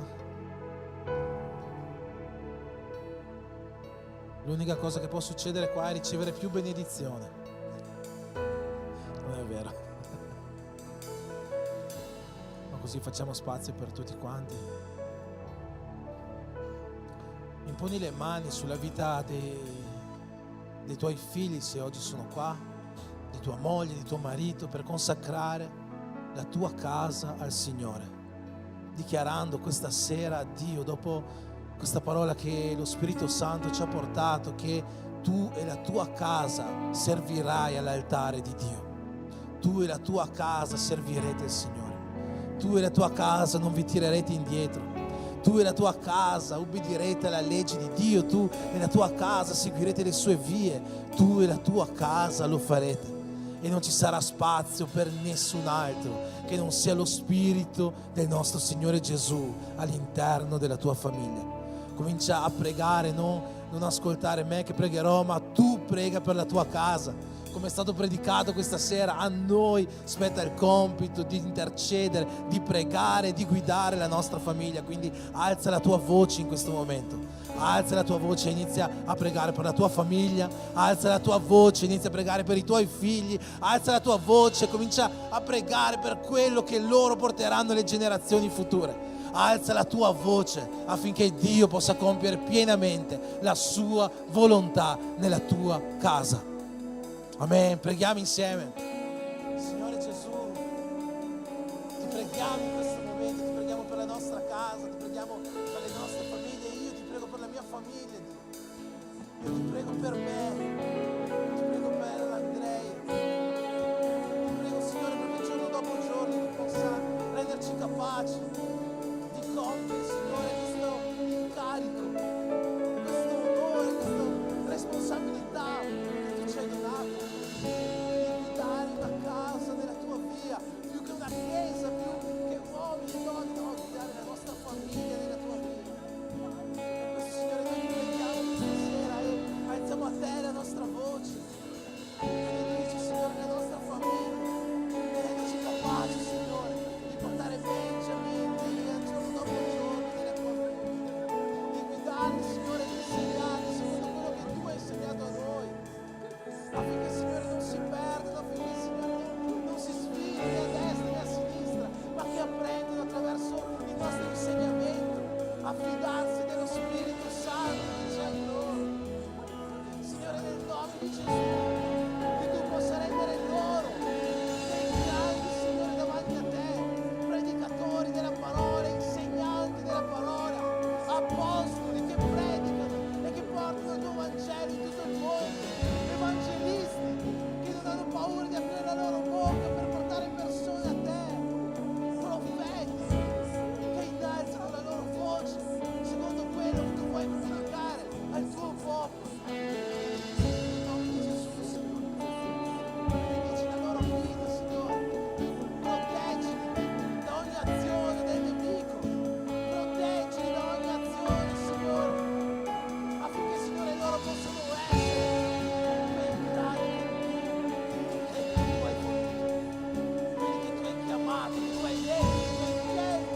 L'unica cosa che può succedere qua è ricevere più benedizione. Non è vero? Ma così facciamo spazio per tutti quanti. Imponi le mani sulla vita dei tuoi figli, se oggi sono qua, di tua moglie, di tuo marito, per consacrare la tua casa al Signore, dichiarando questa sera a Dio, dopo questa parola che lo Spirito Santo ci ha portato, che tu e la tua casa servirai all'altare di Dio. Tu e la tua casa servirete il Signore. Tu e la tua casa non vi tirerete indietro. Tu e la tua casa ubbidirete alla legge di Dio. Tu e la tua casa seguirete le sue vie. Tu e la tua casa lo farete. E non ci sarà spazio per nessun altro che non sia lo Spirito del nostro Signore Gesù all'interno della tua famiglia. Comincia a pregare, non ascoltare me che pregherò, ma tu prega per la tua casa. Come è stato predicato questa sera, a noi spetta il compito di intercedere, di pregare, di guidare la nostra famiglia. Quindi alza la tua voce in questo momento. Alza la tua voce e inizia a pregare per la tua famiglia. Alza la tua voce e inizia a pregare per i tuoi figli. Alza la tua voce e comincia a pregare per quello che loro porteranno alle generazioni future. Alza la tua voce affinché Dio possa compiere pienamente la sua volontà nella tua casa. Amen. Preghiamo insieme. Signore Gesù, ti preghiamo in questo momento, ti preghiamo per la nostra casa, ti preghiamo per le nostre famiglie. Io ti prego per la mia famiglia, Dio. Io ti prego per me, ti prego per Andrea. Ti prego, Signore, perché giorno dopo giorno tu possa renderci capaci di compiere, Signore, questo incarico, questo onore, questa responsabilità che tu ci hai donato, di guidare una casa della tua via, più che una chiesa, più che uomini e donne, no, guidare la nostra famiglia nella tua via. Per questo, Signore, noi ti preghiamo questa sera e alziamo a te la nostra voce. Benedici, Signore, la nostra famiglia, rendici capaci, Signore, di portare Benjamin via giorno dopo giorno nella tua via, di guidarli, Signore, di insegnarli secondo quello che tu hai insegnato a noi, affinché, Signore, non si perdano, affinché, Signore, non si sfidino né a destra né a sinistra, ma che apprendano attraverso il nostro insegnamento a fidarsi dello Spirito Santo che c'è in loro. Signore, nel nome di Gesù, che tu possa rendere loro dei grandi, Signore, davanti a te, predicatori della parola, insegnanti della parola, apostoli che predicano e che portano il tuo Vangelo in tutto il mondo, evangelisti che non hanno paura di aprire la loro bocca per portare persone a te, profeti che innalzano la loro voce secondo quello che tu vuoi comunicare al tuo popolo. In nome di Gesù, Signore, benedici la loro vita, Signore, proteggili da ogni azione del nemico, proteggili da ogni azione, Signore, affinché, Signore, loro possano essere quei grandi che tu hai voluto, quelli che tu hai chiamato, che tu hai detto, che tu hai chiesto.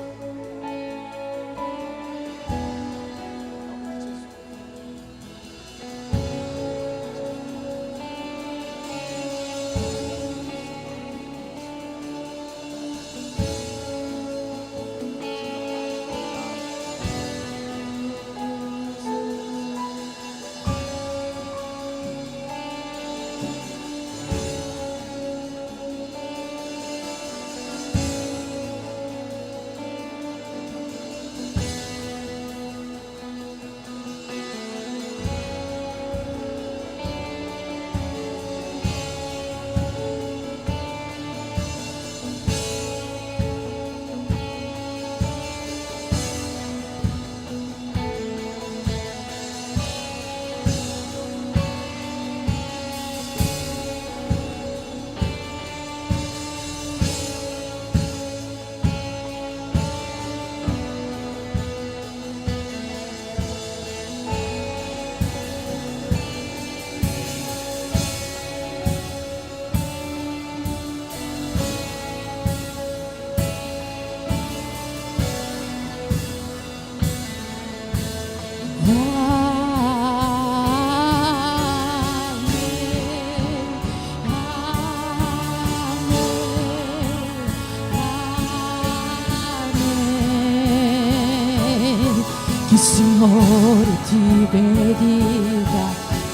benedica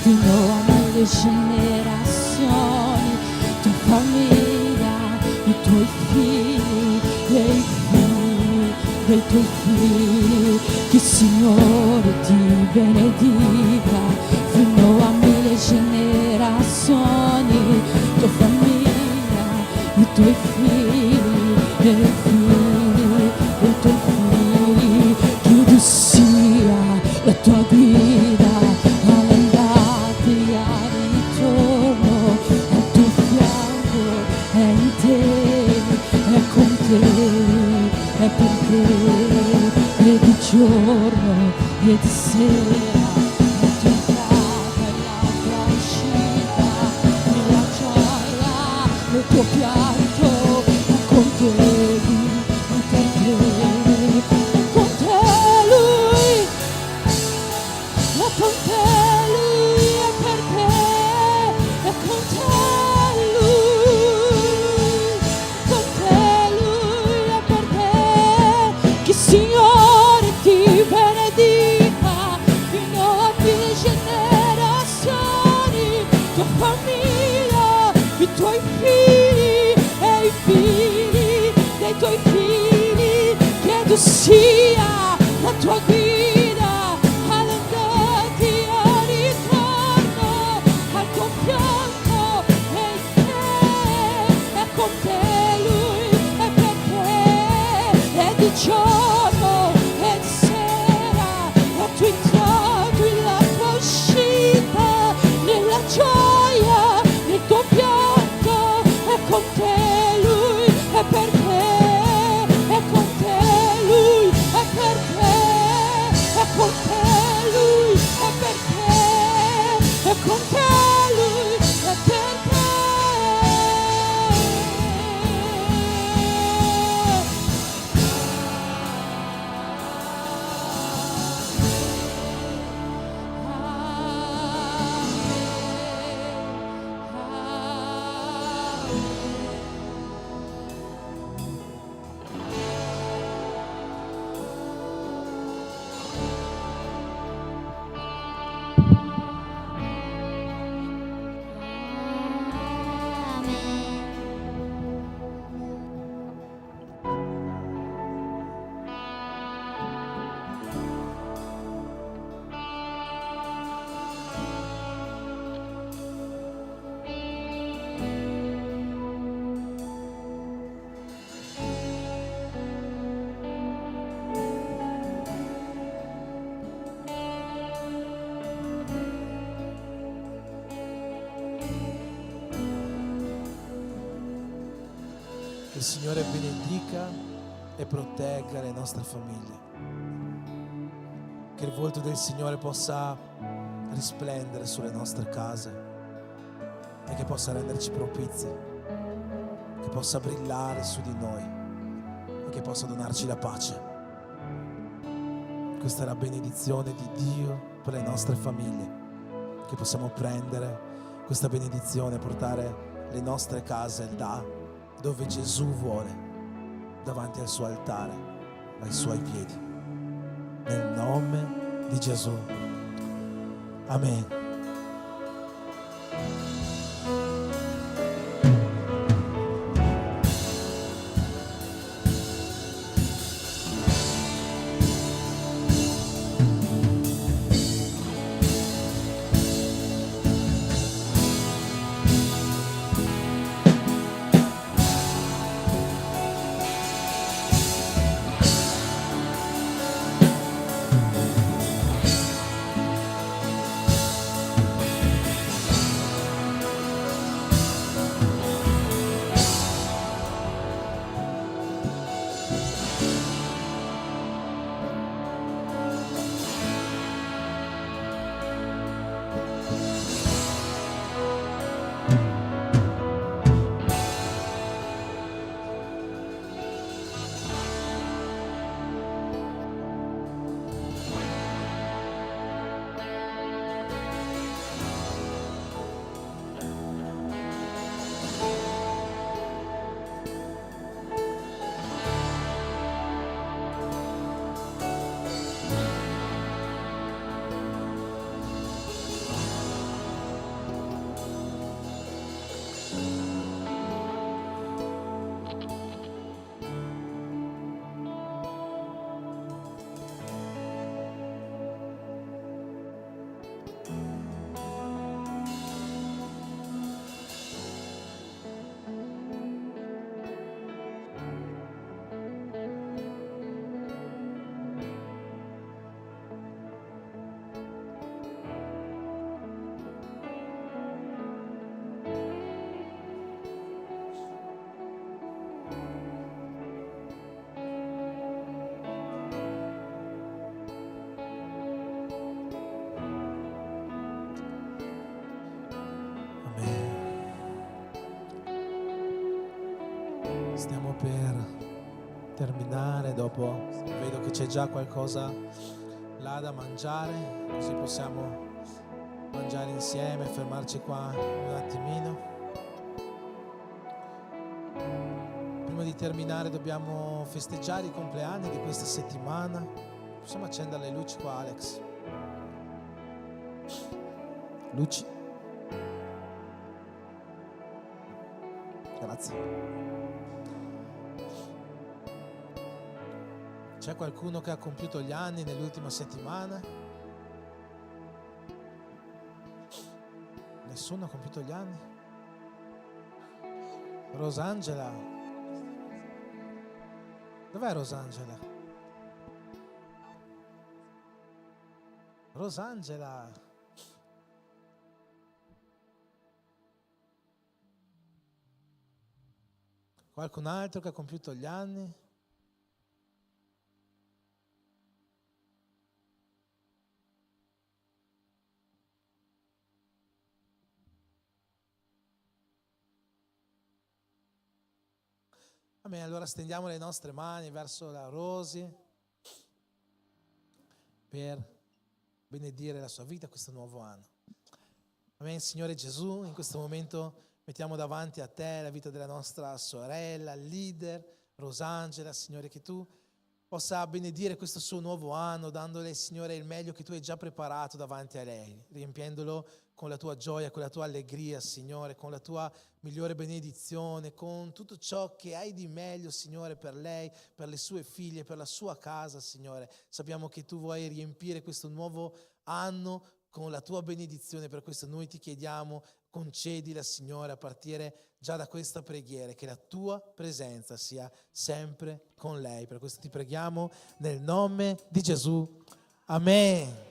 fino a 1000 generazioni, tua famiglia, i tuoi figli e i figli dei tuoi figli. Che il Signore ti benedica fino a 1000 generazioni, tua famiglia, i tuoi figli e i figli dei tuoi figli. Che tu sia la tua guida all'andata e al ritorno, al tuo fianco, è in te, è con te, è per te, e di giorno e di sera, la tua entrata e la tua uscita, nella gioia, nel tuo pianto, è con te, è per te, è con te Lui, è con te Lui, è per te, è con te Lui, con te Lui, è per te. Che il Signore ti benedica fino a 1000 generazioni, tua famiglia, i tuoi figli e i figli dei tuoi figli. Che tu sia la tua guida all'andata e al ritorno, al tuo fianco e in te, è con te Lui, è per te, è di giorno e di sera, la tua entrata e la tua uscita, nella gioia, nel tuo pianto, è con te Lui, è per te, è con te Lui, è per te, è con te Lui, è per te, è con te Lui, è per te. Che il Signore benedica e protegga le nostre famiglie. Che il volto del Signore possa risplendere sulle nostre case e che possa renderci propizi, che possa brillare su di noi e che possa donarci la pace. Questa è la benedizione di Dio per le nostre famiglie, che possiamo prendere questa benedizione e portare le nostre case là dove Gesù vuole, davanti al suo altare, ai suoi piedi. Nel nome di Gesù. Amen. Stiamo per terminare, dopo vedo che c'è già qualcosa là da mangiare, così possiamo mangiare insieme, fermarci qua un attimino. Prima di terminare dobbiamo festeggiare i compleanni di questa settimana. Possiamo accendere le luci qua, Alex? Luci. Grazie. C'è qualcuno che ha compiuto gli anni nell'ultima settimana? Nessuno ha compiuto gli anni? Rosangela? Dov'è Rosangela? Rosangela? Qualcun altro che ha compiuto gli anni? Amen, allora stendiamo le nostre mani verso la Rosy per benedire la sua vita questo nuovo anno. Amen, Signore Gesù, in questo momento mettiamo davanti a te la vita della nostra sorella, leader, Rosangela, Signore, che tu possa benedire questo suo nuovo anno, dandole, Signore, il meglio che tu hai già preparato davanti a lei, riempiendolo con la tua gioia, con la tua allegria, Signore, con la tua migliore benedizione, con tutto ciò che hai di meglio, Signore, per lei, per le sue figlie, per la sua casa, Signore. Sappiamo che tu vuoi riempire questo nuovo anno con la tua benedizione, per questo noi ti chiediamo, concedila, Signore, a partire già da questa preghiera, che la tua presenza sia sempre con lei. Per questo ti preghiamo nel nome di Gesù. Amen.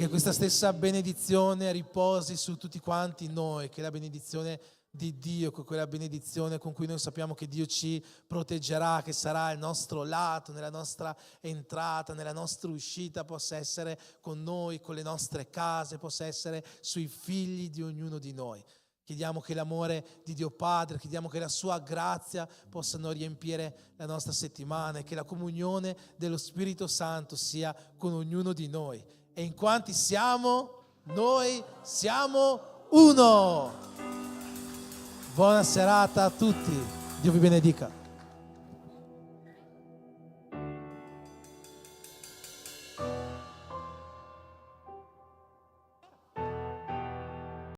Questa stessa benedizione riposi su tutti quanti noi, che la benedizione di Dio, quella benedizione con cui noi sappiamo che Dio ci proteggerà, che sarà al nostro lato, nella nostra entrata, nella nostra uscita, possa essere con noi, con le nostre case, possa essere sui figli di ognuno di noi. Chiediamo che l'amore di Dio Padre, chiediamo che la sua grazia possano riempire la nostra settimana e che la comunione dello Spirito Santo sia con ognuno di noi. E in quanti siamo, noi siamo uno. Buona serata a tutti. Dio vi benedica.